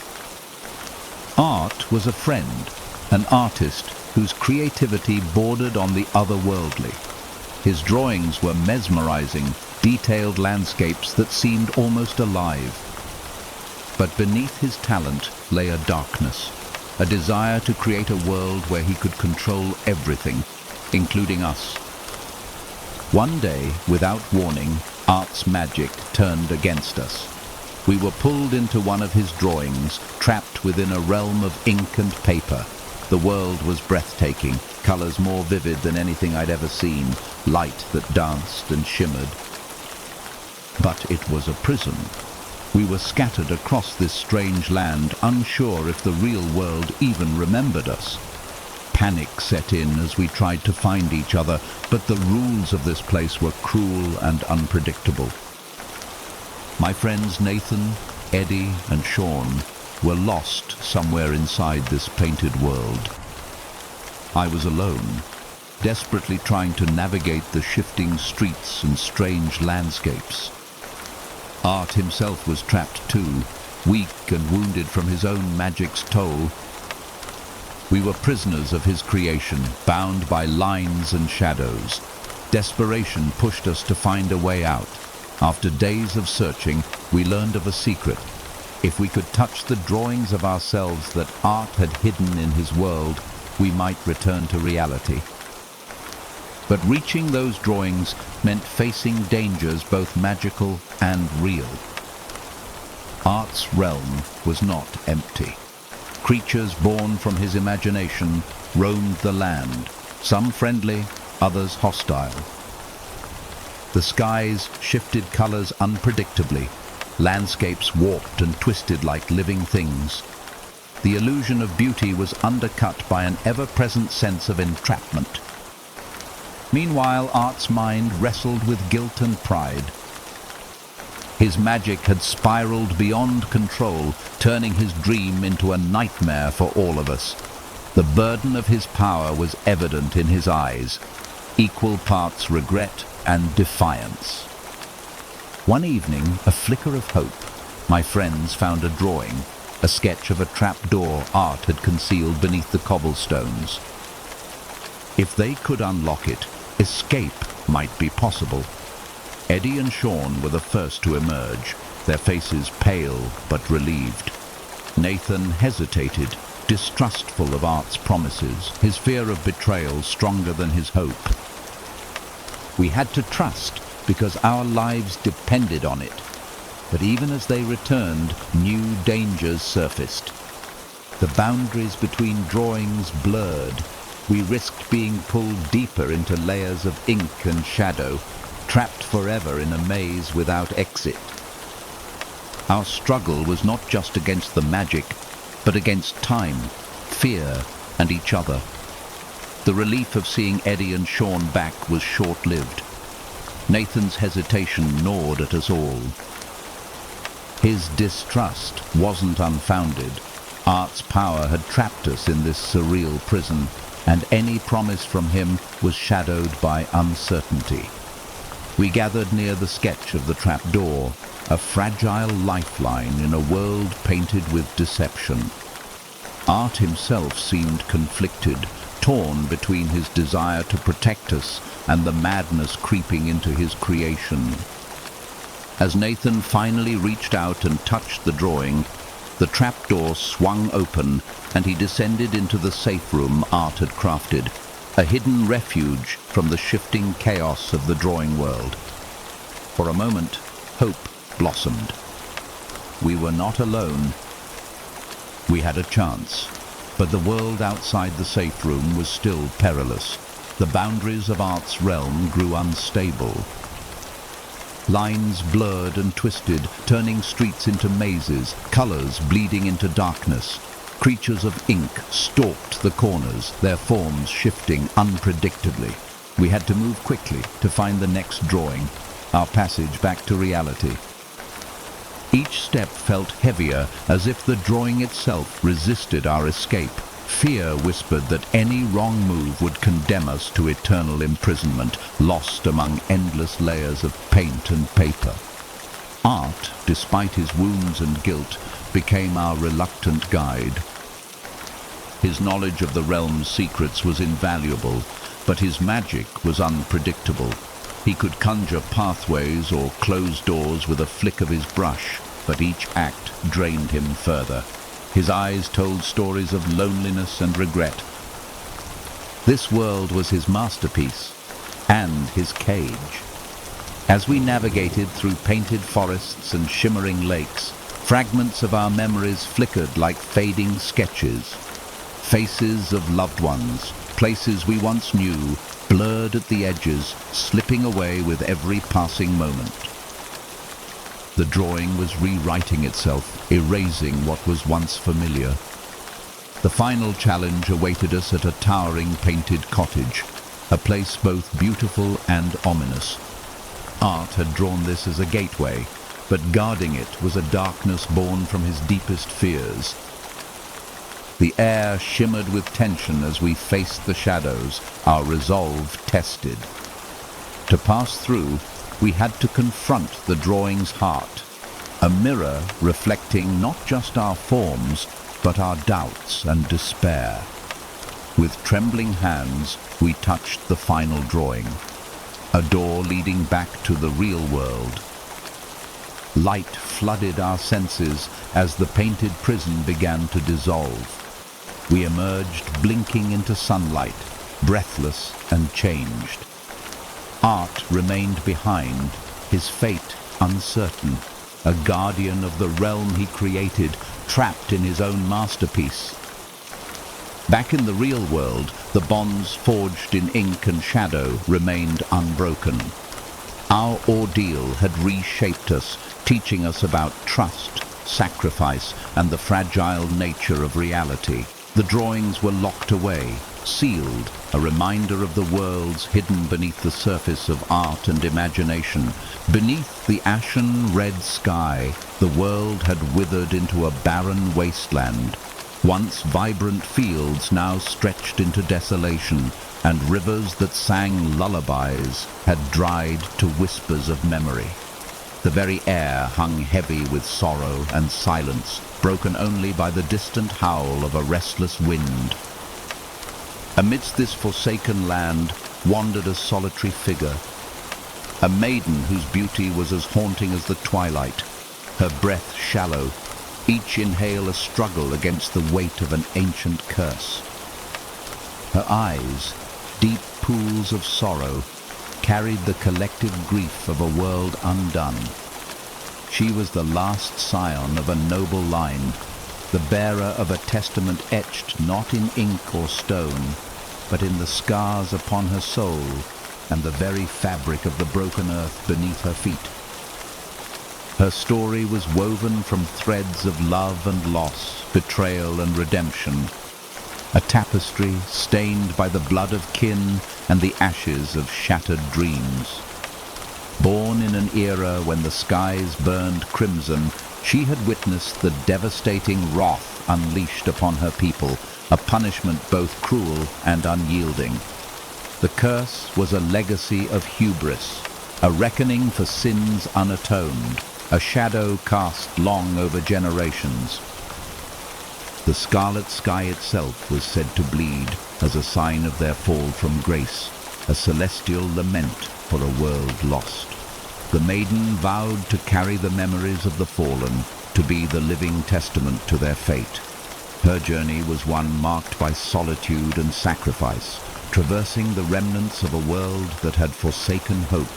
Art was a friend, an artist whose creativity bordered on the otherworldly. His drawings were mesmerizing, detailed landscapes that seemed almost alive. But beneath his talent lay a darkness, a desire to create a world where he could control everything, including us. One day, without warning, Art's magic turned against us. We were pulled into one of his drawings, trapped within a realm of ink and paper. The world was breathtaking, colors more vivid than anything I'd ever seen, light that danced and shimmered. But it was a prison. We were scattered across this strange land, unsure if the real world even remembered us. Panic set in as we tried to find each other, but the rules of this place were cruel and unpredictable. My friends Nathan, Eddie, and Sean were lost somewhere inside this painted world. I was alone, desperately trying to navigate the shifting streets and strange landscapes. Art himself was trapped too, weak and wounded from his own magic's toll. We were prisoners of his creation, bound by lines and shadows. Desperation pushed us to find a way out. After days of searching, we learned of a secret. If we could touch the drawings of ourselves that Art had hidden in his world, we might return to reality. But reaching those drawings meant facing dangers both magical and real. Art's realm was not empty. Creatures born from his imagination roamed the land, some friendly, others hostile. The skies shifted colors unpredictably, landscapes warped and twisted like living things. The illusion of beauty was undercut by an ever-present sense of entrapment. Meanwhile, Art's mind wrestled with guilt and pride. His magic had spiraled beyond control, turning his dream into a nightmare for all of us. The burden of his power was evident in his eyes, equal parts regret and defiance. One evening, a flicker of hope, my friends found a drawing, a sketch of a trapdoor Art had concealed beneath the cobblestones. If they could unlock it, escape might be possible. Eddie and Sean were the first to emerge, their faces pale but relieved. Nathan hesitated, distrustful of Art's promises, his fear of betrayal stronger than his hope. We had to trust, because our lives depended on it. But even as they returned, new dangers surfaced. The boundaries between drawings blurred. We risked being pulled deeper into layers of ink and shadow, trapped forever in a maze without exit. Our struggle was not just against the magic, but against time, fear, and each other. The relief of seeing Eddie and Sean back was short-lived. Nathan's hesitation gnawed at us all. His distrust wasn't unfounded. Art's power had trapped us in this surreal prison, and any promise from him was shadowed by uncertainty. We gathered near the sketch of the trapdoor, a fragile lifeline in a world painted with deception. Art himself seemed conflicted, torn between his desire to protect us and the madness creeping into his creation. As Nathan finally reached out and touched the drawing, the trapdoor swung open and he descended into the safe room Art had crafted, a hidden refuge from the shifting chaos of the drawing world. For a moment, hope blossomed. We were not alone. We had a chance, but the world outside the safe room was still perilous. The boundaries of Art's realm grew unstable. Lines blurred and twisted, turning streets into mazes, colors bleeding into darkness. Creatures of ink stalked the corners, their forms shifting unpredictably. We had to move quickly to find the next drawing, our passage back to reality. Each step felt heavier, as if the drawing itself resisted our escape. Fear whispered that any wrong move would condemn us to eternal imprisonment, lost among endless layers of paint and paper. Art, despite his wounds and guilt, became our reluctant guide. His knowledge of the realm's secrets was invaluable, but his magic was unpredictable. He could conjure pathways or close doors with a flick of his brush, but each act drained him further. His eyes told stories of loneliness and regret. This world was his masterpiece and his cage. As we navigated through painted forests and shimmering lakes, fragments of our memories flickered like fading sketches. Faces of loved ones, places we once knew, blurred at the edges, slipping away with every passing moment. The drawing was rewriting itself, erasing what was once familiar. The final challenge awaited us at a towering painted cottage, a place both beautiful and ominous. Art had drawn this as a gateway, but guarding it was a darkness born from his deepest fears. The air shimmered with tension as we faced the shadows, our resolve tested. To pass through, we had to confront the drawing's heart, a mirror reflecting not just our forms, but our doubts and despair. With trembling hands, we touched the final drawing, a door leading back to the real world. Light flooded our senses as the painted prison began to dissolve. We emerged blinking into sunlight, breathless and changed. Art remained behind, his fate uncertain, a guardian of the realm he created, trapped in his own masterpiece. Back in the real world, the bonds forged in ink and shadow remained unbroken. Our ordeal had reshaped us, teaching us about trust, sacrifice, and the fragile nature of reality. The drawings were locked away, sealed, a reminder of the worlds hidden beneath the surface of art and imagination. Beneath the ashen red sky, the world had withered into a barren wasteland. Once vibrant fields now stretched into desolation, and rivers that sang lullabies had dried to whispers of memory. The very air hung heavy with sorrow and silence, broken only by the distant howl of a restless wind. Amidst this forsaken land wandered a solitary figure, a maiden whose beauty was as haunting as the twilight, her breath shallow, each inhale a struggle against the weight of an ancient curse. Her eyes, deep pools of sorrow, carried the collective grief of a world undone. She was the last scion of a noble line, the bearer of a testament etched not in ink or stone, but in the scars upon her soul and the very fabric of the broken earth beneath her feet. Her story was woven from threads of love and loss, betrayal and redemption, a tapestry stained by the blood of kin and the ashes of shattered dreams. Born in an era when the skies burned crimson, she had witnessed the devastating wrath unleashed upon her people, a punishment both cruel and unyielding. The curse was a legacy of hubris, a reckoning for sins unatoned, a shadow cast long over generations. The scarlet sky itself was said to bleed as a sign of their fall from grace, a celestial lament for a world lost. The maiden vowed to carry the memories of the fallen, to be the living testament to their fate. Her journey was one marked by solitude and sacrifice, traversing the remnants of a world that had forsaken hope.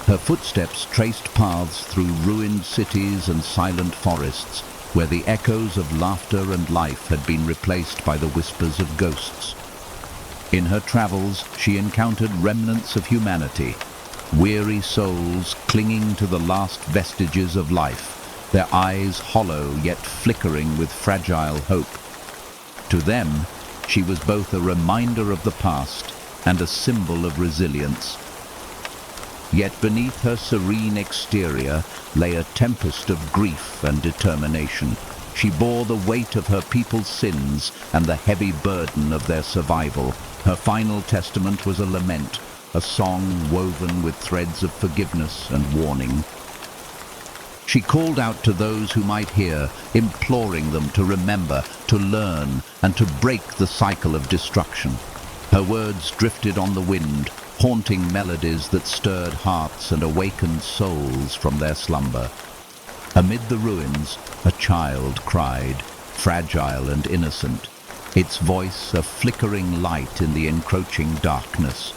Her footsteps traced paths through ruined cities and silent forests, where the echoes of laughter and life had been replaced by the whispers of ghosts. In her travels, she encountered remnants of humanity, weary souls clinging to the last vestiges of life, their eyes hollow yet flickering with fragile hope. To them, she was both a reminder of the past and a symbol of resilience. Yet beneath her serene exterior lay a tempest of grief and determination. She bore the weight of her people's sins and the heavy burden of their survival. Her final testament was a lament, a song woven with threads of forgiveness and warning. She called out to those who might hear, imploring them to remember, to learn, and to break the cycle of destruction. Her words drifted on the wind, haunting melodies that stirred hearts and awakened souls from their slumber. Amid the ruins, a child cried, fragile and innocent, its voice a flickering light in the encroaching darkness.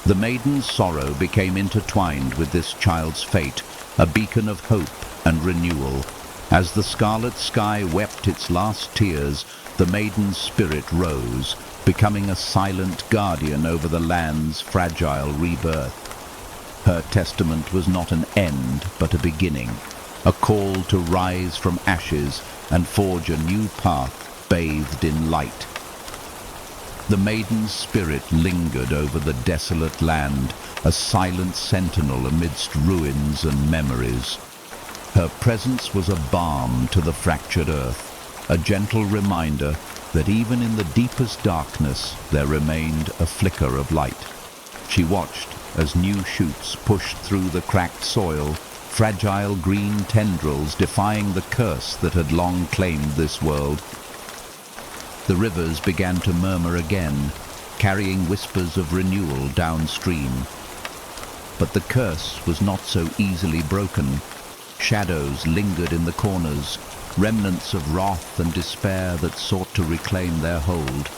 The maiden's sorrow became intertwined with this child's fate, a beacon of hope and renewal. As the scarlet sky wept its last tears, the maiden's spirit rose, becoming a silent guardian over the land's fragile rebirth. Her testament was not an end, but a beginning, a call to rise from ashes and forge a new path bathed in light. The maiden's spirit lingered over the desolate land, a silent sentinel amidst ruins and memories. Her presence was a balm to the fractured earth, a gentle reminder that even in the deepest darkness there remained a flicker of light. She watched as new shoots pushed through the cracked soil, fragile green tendrils defying the curse that had long claimed this world. The rivers began to murmur again, carrying whispers of renewal downstream. But the curse was not so easily broken. Shadows lingered in the corners, remnants of wrath and despair that sought to reclaim their hold.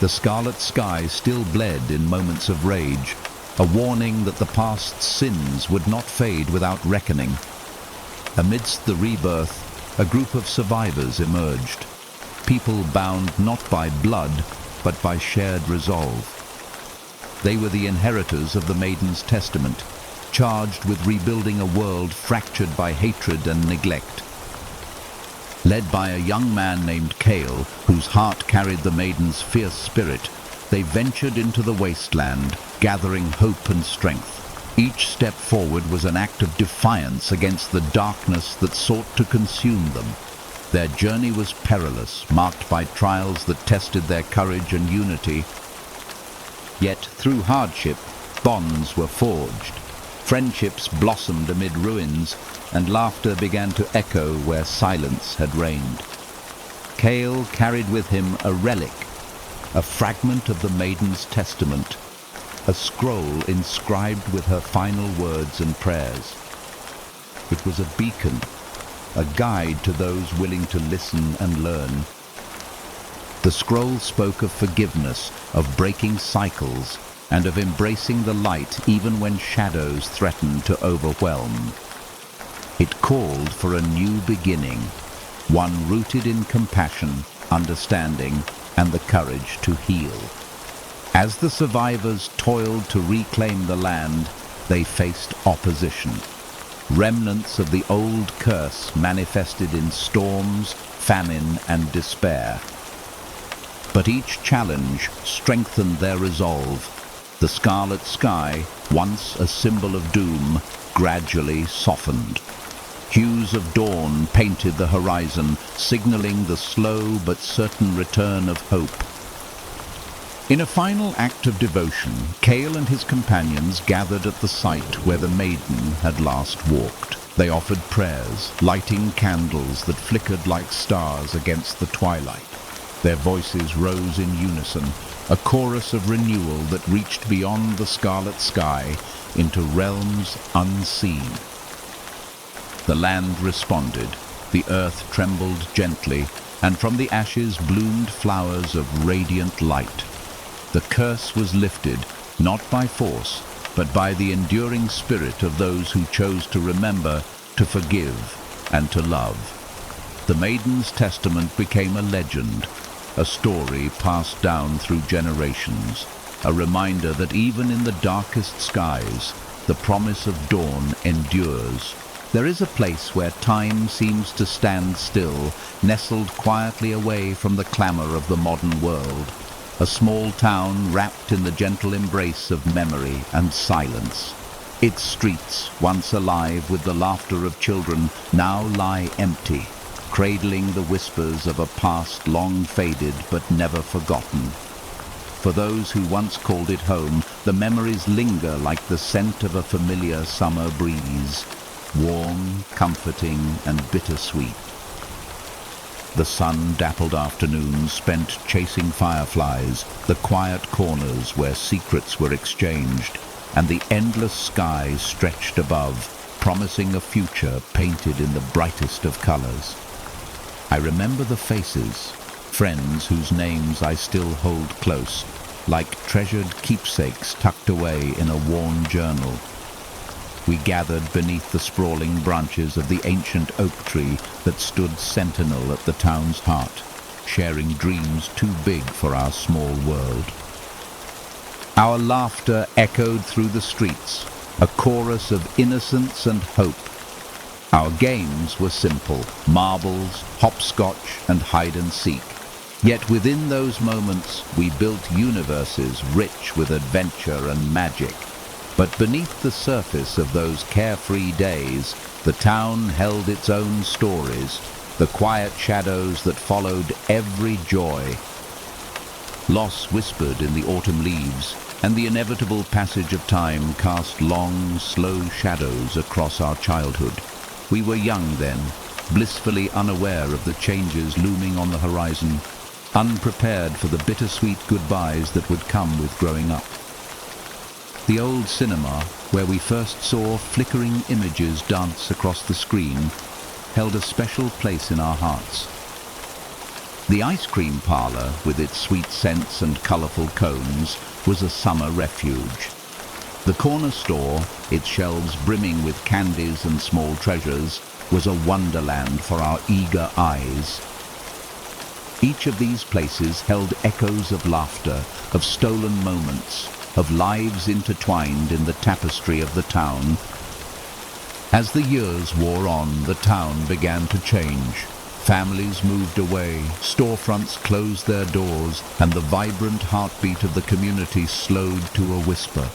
The scarlet sky still bled in moments of rage, a warning that the past's sins would not fade without reckoning. Amidst the rebirth, a group of survivors emerged, people bound not by blood, but by shared resolve. They were the inheritors of the maiden's testament, charged with rebuilding a world fractured by hatred and neglect. Led by a young man named Cale, whose heart carried the maiden's fierce spirit, they ventured into the wasteland, gathering hope and strength. Each step forward was an act of defiance against the darkness that sought to consume them. Their journey was perilous, marked by trials that tested their courage and unity. Yet through hardship, bonds were forged. Friendships blossomed amid ruins, and laughter began to echo where silence had reigned. Cale carried with him a relic, a fragment of the maiden's testament, a scroll inscribed with her final words and prayers. It was a beacon, a guide to those willing to listen and learn. The scroll spoke of forgiveness, of breaking cycles, and of embracing the light even when shadows threatened to overwhelm. It called for a new beginning, one rooted in compassion, understanding, and the courage to heal. As the survivors toiled to reclaim the land, they faced opposition. Remnants of the old curse manifested in storms, famine, and despair. But each challenge strengthened their resolve. The scarlet sky, once a symbol of doom, gradually softened. Hues of dawn painted the horizon, signaling the slow but certain return of hope. In a final act of devotion, Cale and his companions gathered at the site where the maiden had last walked. They offered prayers, lighting candles that flickered like stars against the twilight. Their voices rose in unison, a chorus of renewal that reached beyond the scarlet sky into realms unseen. The land responded, the earth trembled gently, and from the ashes bloomed flowers of radiant light. The curse was lifted, not by force, but by the enduring spirit of those who chose to remember, to forgive, and to love. The maiden's testament became a legend, a story passed down through generations, a reminder that even in the darkest skies, the promise of dawn endures. There is a place where time seems to stand still, nestled quietly away from the clamor of the modern world. A small town wrapped in the gentle embrace of memory and silence. Its streets, once alive with the laughter of children, now lie empty, cradling the whispers of a past long faded but never forgotten. For those who once called it home, the memories linger like the scent of a familiar summer breeze, warm, comforting, and bittersweet. The sun-dappled afternoons spent chasing fireflies, the quiet corners where secrets were exchanged, and the endless sky stretched above, promising a future painted in the brightest of colors. I remember the faces, friends whose names I still hold close, like treasured keepsakes tucked away in a worn journal. We gathered beneath the sprawling branches of the ancient oak tree that stood sentinel at the town's heart, sharing dreams too big for our small world. Our laughter echoed through the streets, a chorus of innocence and hope. Our games were simple: marbles, hopscotch, and hide and seek. Yet within those moments we built universes rich with adventure and magic. But beneath the surface of those carefree days, the town held its own stories, the quiet shadows that followed every joy. Loss whispered in the autumn leaves, and the inevitable passage of time cast long, slow shadows across our childhood. We were young then, blissfully unaware of the changes looming on the horizon, unprepared for the bittersweet goodbyes that would come with growing up. The old cinema, where we first saw flickering images dance across the screen, held a special place in our hearts. The ice cream parlor, with its sweet scents and colorful cones, was a summer refuge. The corner store, its shelves brimming with candies and small treasures, was a wonderland for our eager eyes. Each of these places held echoes of laughter, of stolen moments, of lives intertwined in the tapestry of the town. As the years wore on, the town began to change. Families moved away, storefronts closed their doors, and the vibrant heartbeat of the community slowed to a whisper.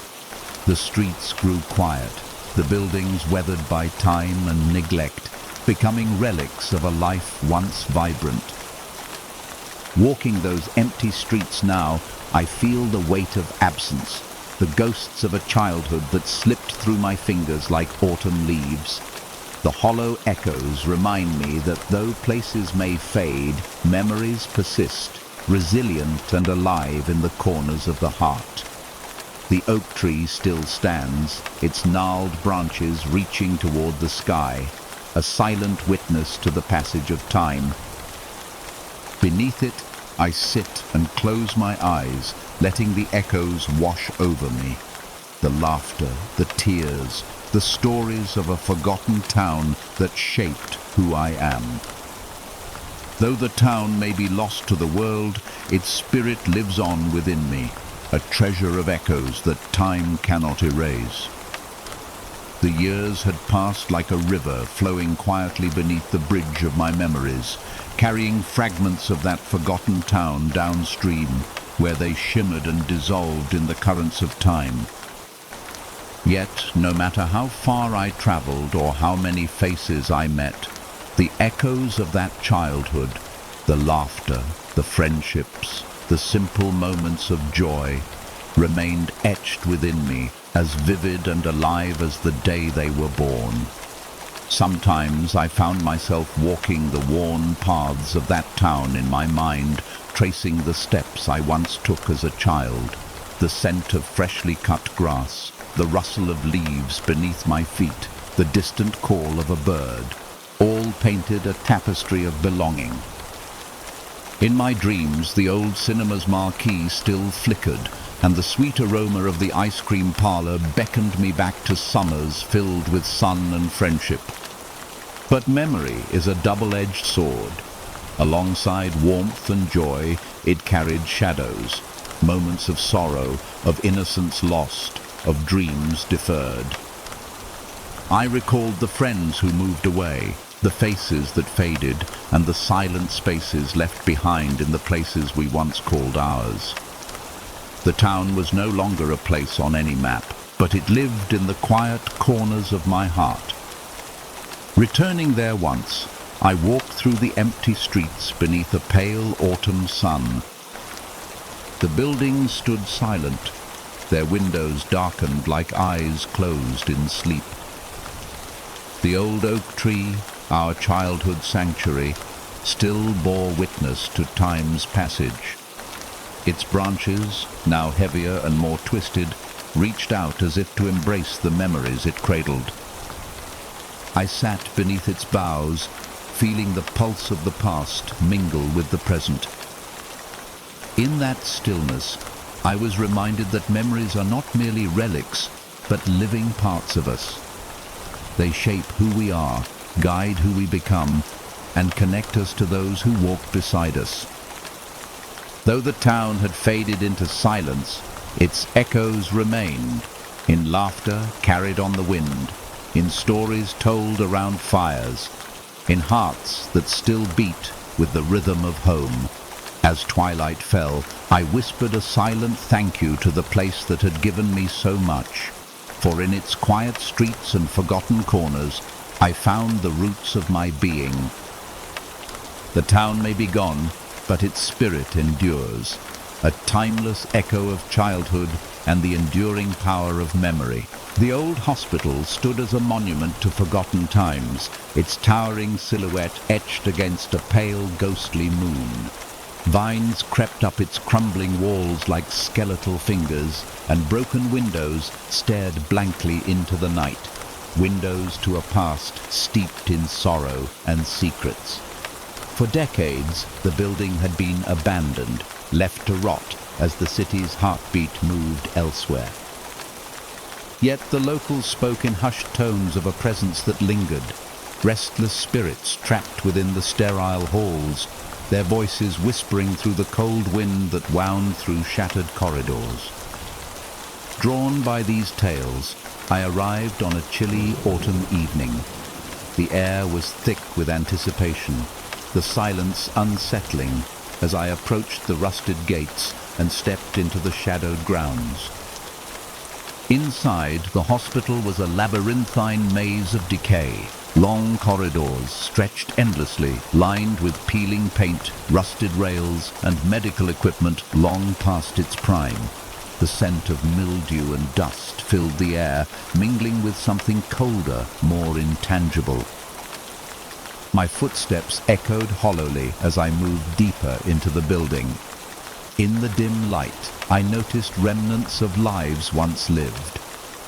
The streets grew quiet, the buildings weathered by time and neglect, becoming relics of a life once vibrant. Walking those empty streets now, I feel the weight of absence, the ghosts of a childhood that slipped through my fingers like autumn leaves. The hollow echoes remind me that though places may fade, memories persist, resilient and alive in the corners of the heart. The oak tree still stands, its gnarled branches reaching toward the sky, a silent witness to the passage of time. Beneath it, I sit and close my eyes, letting the echoes wash over me. The laughter, the tears, the stories of a forgotten town that shaped who I am. Though the town may be lost to the world, its spirit lives on within me, a treasure of echoes that time cannot erase. The years had passed like a river flowing quietly beneath the bridge of my memories, carrying fragments of that forgotten town downstream, where they shimmered and dissolved in the currents of time. Yet, no matter how far I traveled or how many faces I met, the echoes of that childhood, the laughter, the friendships, the simple moments of joy, remained etched within me, as vivid and alive as the day they were born. Sometimes I found myself walking the worn paths of that town in my mind, tracing the steps I once took as a child, the scent of freshly cut grass, the rustle of leaves beneath my feet, the distant call of a bird, all painted a tapestry of belonging. In my dreams, the old cinema's marquee still flickered, and the sweet aroma of the ice cream parlor beckoned me back to summers filled with sun and friendship. But memory is a double-edged sword. Alongside warmth and joy, it carried shadows, moments of sorrow, of innocence lost, of dreams deferred. I recalled the friends who moved away, the faces that faded, and the silent spaces left behind in the places we once called ours. The town was no longer a place on any map, but it lived in the quiet corners of my heart. Returning there once, I walked through the empty streets beneath a pale autumn sun. The buildings stood silent, their windows darkened like eyes closed in sleep. The old oak tree, our childhood sanctuary, still bore witness to time's passage. Its branches, now heavier and more twisted, reached out as if to embrace the memories it cradled. I sat beneath its boughs, feeling the pulse of the past mingle with the present. In that stillness, I was reminded that memories are not merely relics, but living parts of us. They shape who we are, guide who we become, and connect us to those who walk beside us. Though the town had faded into silence, its echoes remained, in laughter carried on the wind, in stories told around fires, in hearts that still beat with the rhythm of home. As twilight fell, I whispered a silent thank you to the place that had given me so much, for in its quiet streets and forgotten corners, I found the roots of my being. The town may be gone, but its spirit endures, a timeless echo of childhood and the enduring power of memory. The old hospital stood as a monument to forgotten times, its towering silhouette etched against a pale, ghostly moon. Vines crept up its crumbling walls like skeletal fingers, and broken windows stared blankly into the night, windows to a past steeped in sorrow and secrets. For decades, the building had been abandoned, left to rot as the city's heartbeat moved elsewhere. Yet the locals spoke in hushed tones of a presence that lingered, restless spirits trapped within the sterile halls, their voices whispering through the cold wind that wound through shattered corridors. Drawn by these tales, I arrived on a chilly autumn evening. The air was thick with anticipation, the silence unsettling as I approached the rusted gates and stepped into the shadowed grounds. Inside, the hospital was a labyrinthine maze of decay. Long corridors stretched endlessly, lined with peeling paint, rusted rails, and medical equipment long past its prime. The scent of mildew and dust filled the air, mingling with something colder, more intangible. My footsteps echoed hollowly as I moved deeper into the building. In the dim light, I noticed remnants of lives once lived.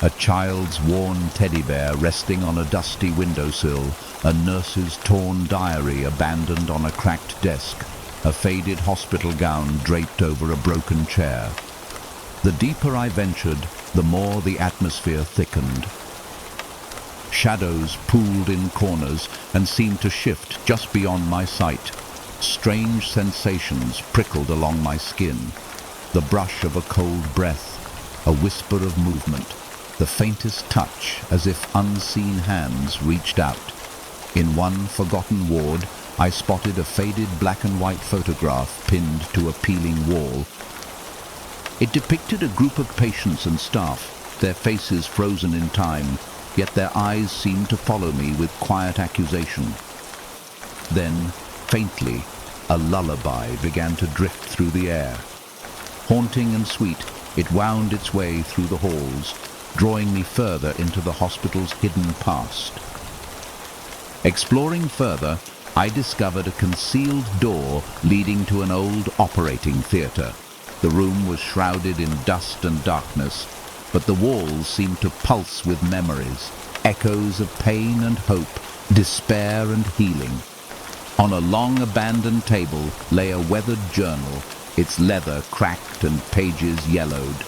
A child's worn teddy bear resting on a dusty windowsill, a nurse's torn diary abandoned on a cracked desk, a faded hospital gown draped over a broken chair. The deeper I ventured, the more the atmosphere thickened. Shadows pooled in corners and seemed to shift just beyond my sight. Strange sensations prickled along my skin. The brush of a cold breath, a whisper of movement, the faintest touch as if unseen hands reached out. In one forgotten ward, I spotted a faded black and white photograph pinned to a peeling wall. It depicted a group of patients and staff, their faces frozen in time, yet their eyes seemed to follow me with quiet accusation. Then, faintly, a lullaby began to drift through the air. Haunting and sweet, it wound its way through the halls, drawing me further into the hospital's hidden past. Exploring further, I discovered a concealed door leading to an old operating theatre. The room was shrouded in dust and darkness, but the walls seemed to pulse with memories, echoes of pain and hope, despair and healing. On a long abandoned table lay a weathered journal, its leather cracked and pages yellowed.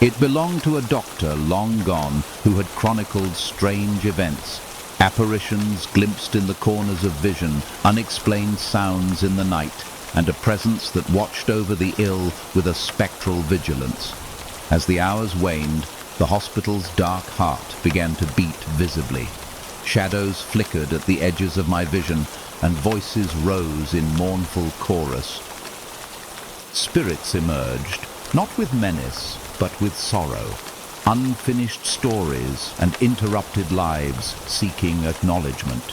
It belonged to a doctor long gone who had chronicled strange events, apparitions glimpsed in the corners of vision, unexplained sounds in the night, and a presence that watched over the ill with a spectral vigilance. As the hours waned, The hospital's dark heart began to beat visibly. Shadows flickered at the edges of my vision, and voices rose in mournful chorus. Spirits emerged, not with menace, but with sorrow. Unfinished stories and interrupted lives seeking acknowledgement.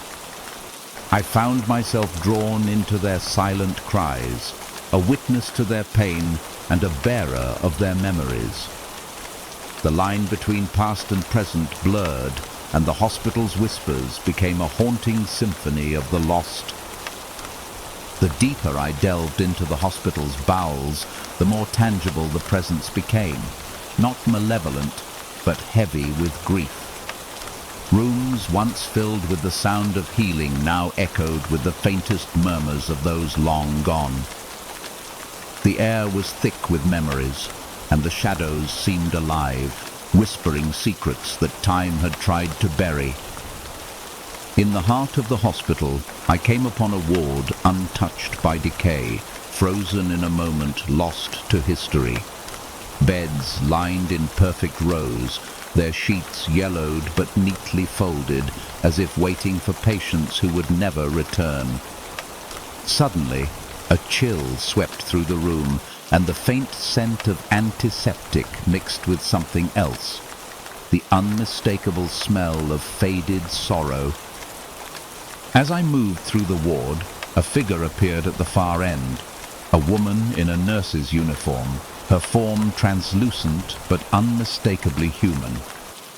I found myself drawn into their silent cries, a witness to their pain and a bearer of their memories. The line between past and present blurred, and the hospital's whispers became a haunting symphony of the lost. The deeper I delved into the hospital's bowels, the more tangible the presence became, not malevolent, but heavy with grief. Rooms once filled with the sound of healing now echoed with the faintest murmurs of those long gone. The air was thick with memories, and the shadows seemed alive, whispering secrets that time had tried to bury. In the heart of the hospital, I came upon a ward untouched by decay, frozen in a moment, lost to history. Beds lined in perfect rows, their sheets yellowed but neatly folded, as if waiting for patients who would never return. Suddenly, a chill swept through the room, and the faint scent of antiseptic mixed with something else, the unmistakable smell of faded sorrow. As I moved through the ward, a figure appeared at the far end, a woman in a nurse's uniform, her form translucent but unmistakably human.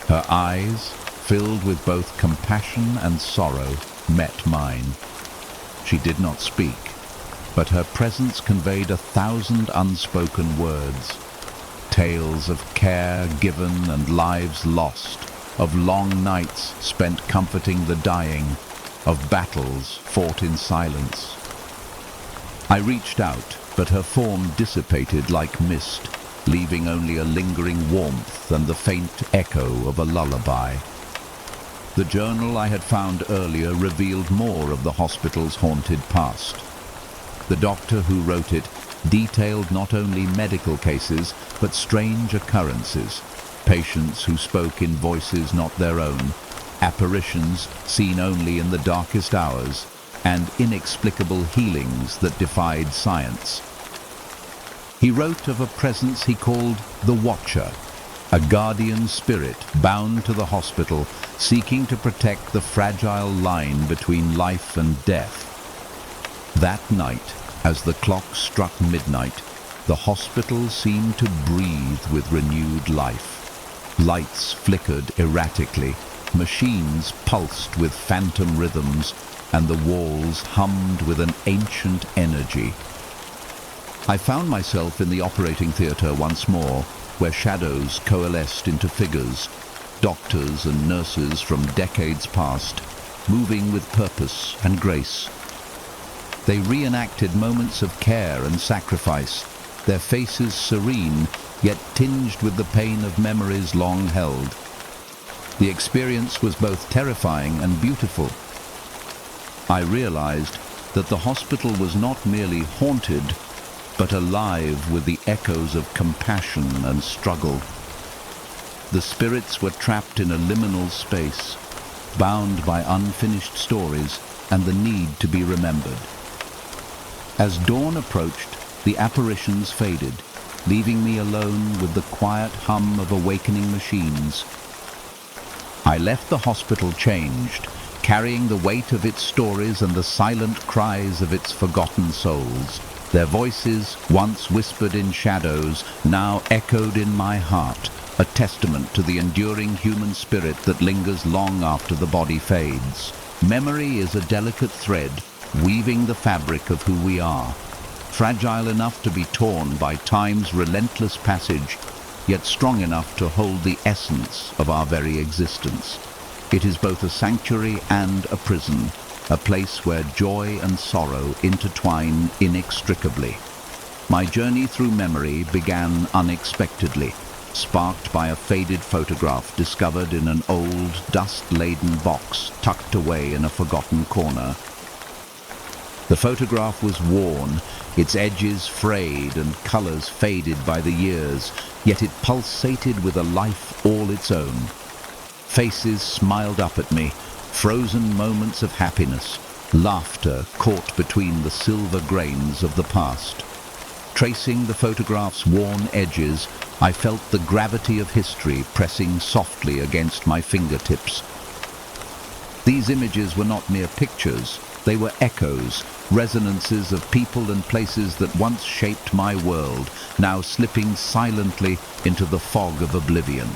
Her eyes, filled with both compassion and sorrow, met mine. She did not speak, but her presence conveyed 1,000 unspoken words, tales of care given and lives lost, of long nights spent comforting the dying, of battles fought in silence. I reached out, but her form dissipated like mist, leaving only a lingering warmth and the faint echo of a lullaby. The journal I had found earlier revealed more of the hospital's haunted past. The doctor who wrote it detailed not only medical cases, but strange occurrences, patients who spoke in voices not their own, apparitions seen only in the darkest hours, and inexplicable healings that defied science. He wrote of a presence he called the Watcher, a guardian spirit bound to the hospital, seeking to protect the fragile line between life and death. That night, as the clock struck midnight, the hospital seemed to breathe with renewed life. Lights flickered erratically, machines pulsed with phantom rhythms, and the walls hummed with an ancient energy. I found myself in the operating theatre once more, where shadows coalesced into figures, doctors and nurses from decades past, moving with purpose and grace. They reenacted moments of care and sacrifice, their faces serene, yet tinged with the pain of memories long held. The experience was both terrifying and beautiful. I realized that the hospital was not merely haunted, but alive with the echoes of compassion and struggle. The spirits were trapped in a liminal space, bound by unfinished stories and the need to be remembered. As dawn approached, the apparitions faded, leaving me alone with the quiet hum of awakening machines. I left the hospital changed, carrying the weight of its stories and the silent cries of its forgotten souls. Their voices, once whispered in shadows, now echoed in my heart, a testament to the enduring human spirit that lingers long after the body fades. Memory is a delicate thread, weaving the fabric of who we are, fragile enough to be torn by time's relentless passage, yet strong enough to hold the essence of our very existence. It is both a sanctuary and a prison, a place where joy and sorrow intertwine inextricably. My journey through memory began unexpectedly, sparked by a faded photograph discovered in an old, dust-laden box tucked away in a forgotten corner. The photograph was worn, its edges frayed and colors faded by the years, yet it pulsated with a life all its own. Faces smiled up at me, frozen moments of happiness, laughter caught between the silver grains of the past. Tracing the photograph's worn edges, I felt the gravity of history pressing softly against my fingertips. These images were not mere pictures, they were echoes, resonances of people and places that once shaped my world, now slipping silently into the fog of oblivion.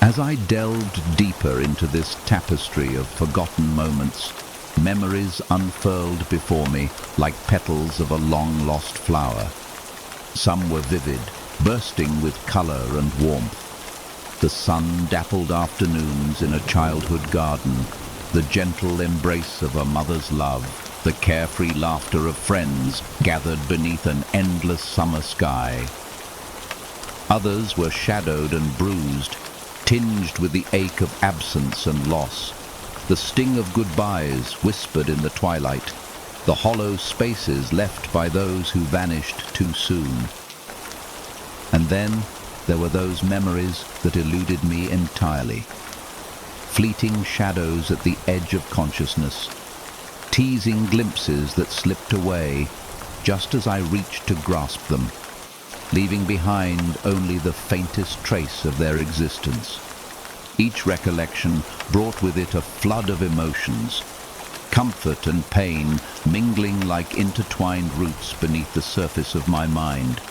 As I delved deeper into this tapestry of forgotten moments, memories unfurled before me like petals of a long-lost flower. Some were vivid, bursting with color and warmth. The sun-dappled afternoons in a childhood garden, the gentle embrace of a mother's love, the carefree laughter of friends gathered beneath an endless summer sky. Others were shadowed and bruised, tinged with the ache of absence and loss, the sting of goodbyes whispered in the twilight, the hollow spaces left by those who vanished too soon. And then there were those memories that eluded me entirely. Fleeting shadows at the edge of consciousness, teasing glimpses that slipped away just as I reached to grasp them, leaving behind only the faintest trace of their existence. Each recollection brought with it a flood of emotions, comfort and pain mingling like intertwined roots beneath the surface of my mind.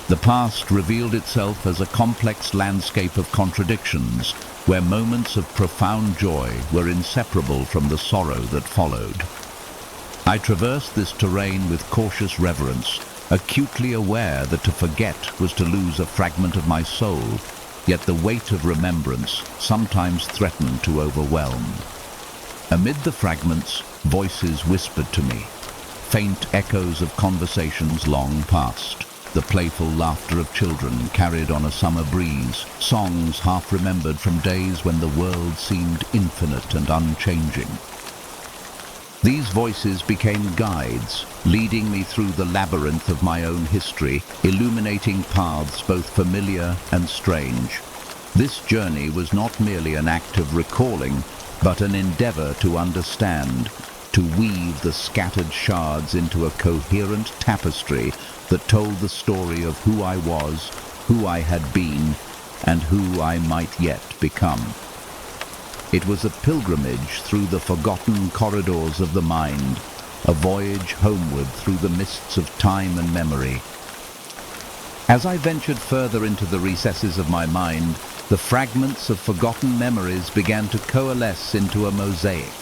The past revealed itself as a complex landscape of contradictions, where moments of profound joy were inseparable from the sorrow that followed. I traversed this terrain with cautious reverence, acutely aware that to forget was to lose a fragment of my soul, yet the weight of remembrance sometimes threatened to overwhelm. Amid the fragments, voices whispered to me, faint echoes of conversations long past, the playful laughter of children carried on a summer breeze, songs half remembered from days when the world seemed infinite and unchanging. These voices became guides, leading me through the labyrinth of my own history, illuminating paths both familiar and strange. This journey was not merely an act of recalling, but an endeavor to understand, to weave the scattered shards into a coherent tapestry that told the story of who I was, who I had been, and who I might yet become. It was a pilgrimage through the forgotten corridors of the mind, a voyage homeward through the mists of time and memory. As I ventured further into the recesses of my mind, the fragments of forgotten memories began to coalesce into a mosaic,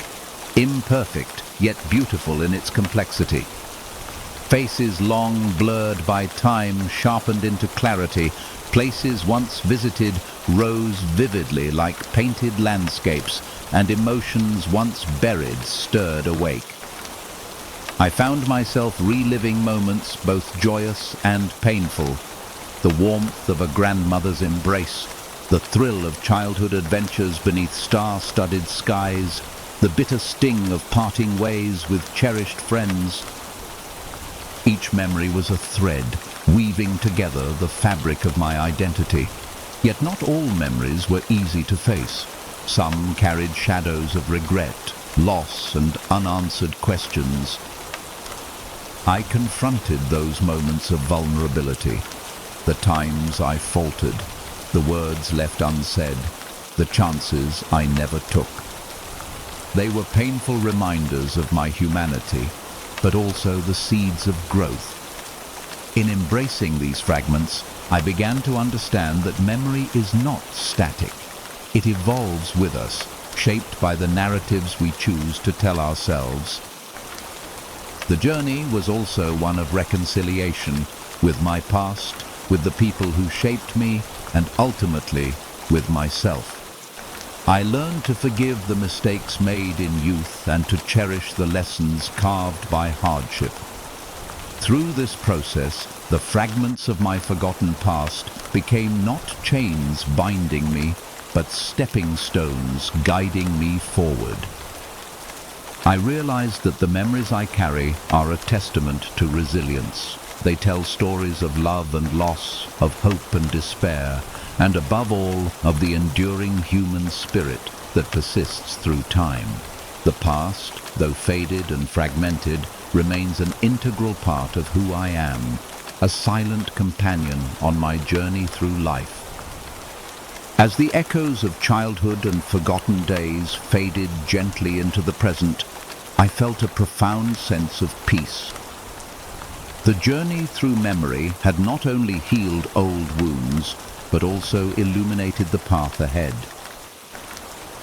imperfect yet beautiful in its complexity. Faces long blurred by time sharpened into clarity, places once visited rose vividly like painted landscapes, and emotions once buried stirred awake. I found myself reliving moments both joyous and painful, the warmth of a grandmother's embrace, the thrill of childhood adventures beneath star-studded skies, the bitter sting of parting ways with cherished friends. Each memory was a thread, weaving together the fabric of my identity. Yet not all memories were easy to face. Some carried shadows of regret, loss, and unanswered questions. I confronted those moments of vulnerability, the times I faltered, the words left unsaid, the chances I never took. They were painful reminders of my humanity, but also the seeds of growth. In embracing these fragments, I began to understand that memory is not static. It evolves with us, shaped by the narratives we choose to tell ourselves. The journey was also one of reconciliation with my past, with the people who shaped me, and ultimately with myself. I learned to forgive the mistakes made in youth and to cherish the lessons carved by hardship. Through this process, the fragments of my forgotten past became not chains binding me, but stepping stones guiding me forward. I realized that the memories I carry are a testament to resilience. They tell stories of love and loss, of hope and despair, and above all, of the enduring human spirit that persists through time. The past, though faded and fragmented, remains an integral part of who I am, a silent companion on my journey through life. As the echoes of childhood and forgotten days faded gently into the present, I felt a profound sense of peace. The journey through memory had not only healed old wounds, but also illuminated the path ahead.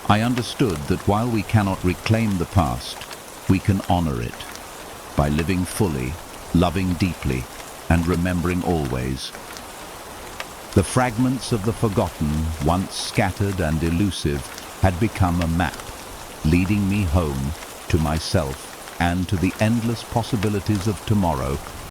I understood that while we cannot reclaim the past, we can honor it by living fully, loving deeply, and remembering always. The fragments of the forgotten, once scattered and elusive, had become a map, leading me home, to myself, and to the endless possibilities of tomorrow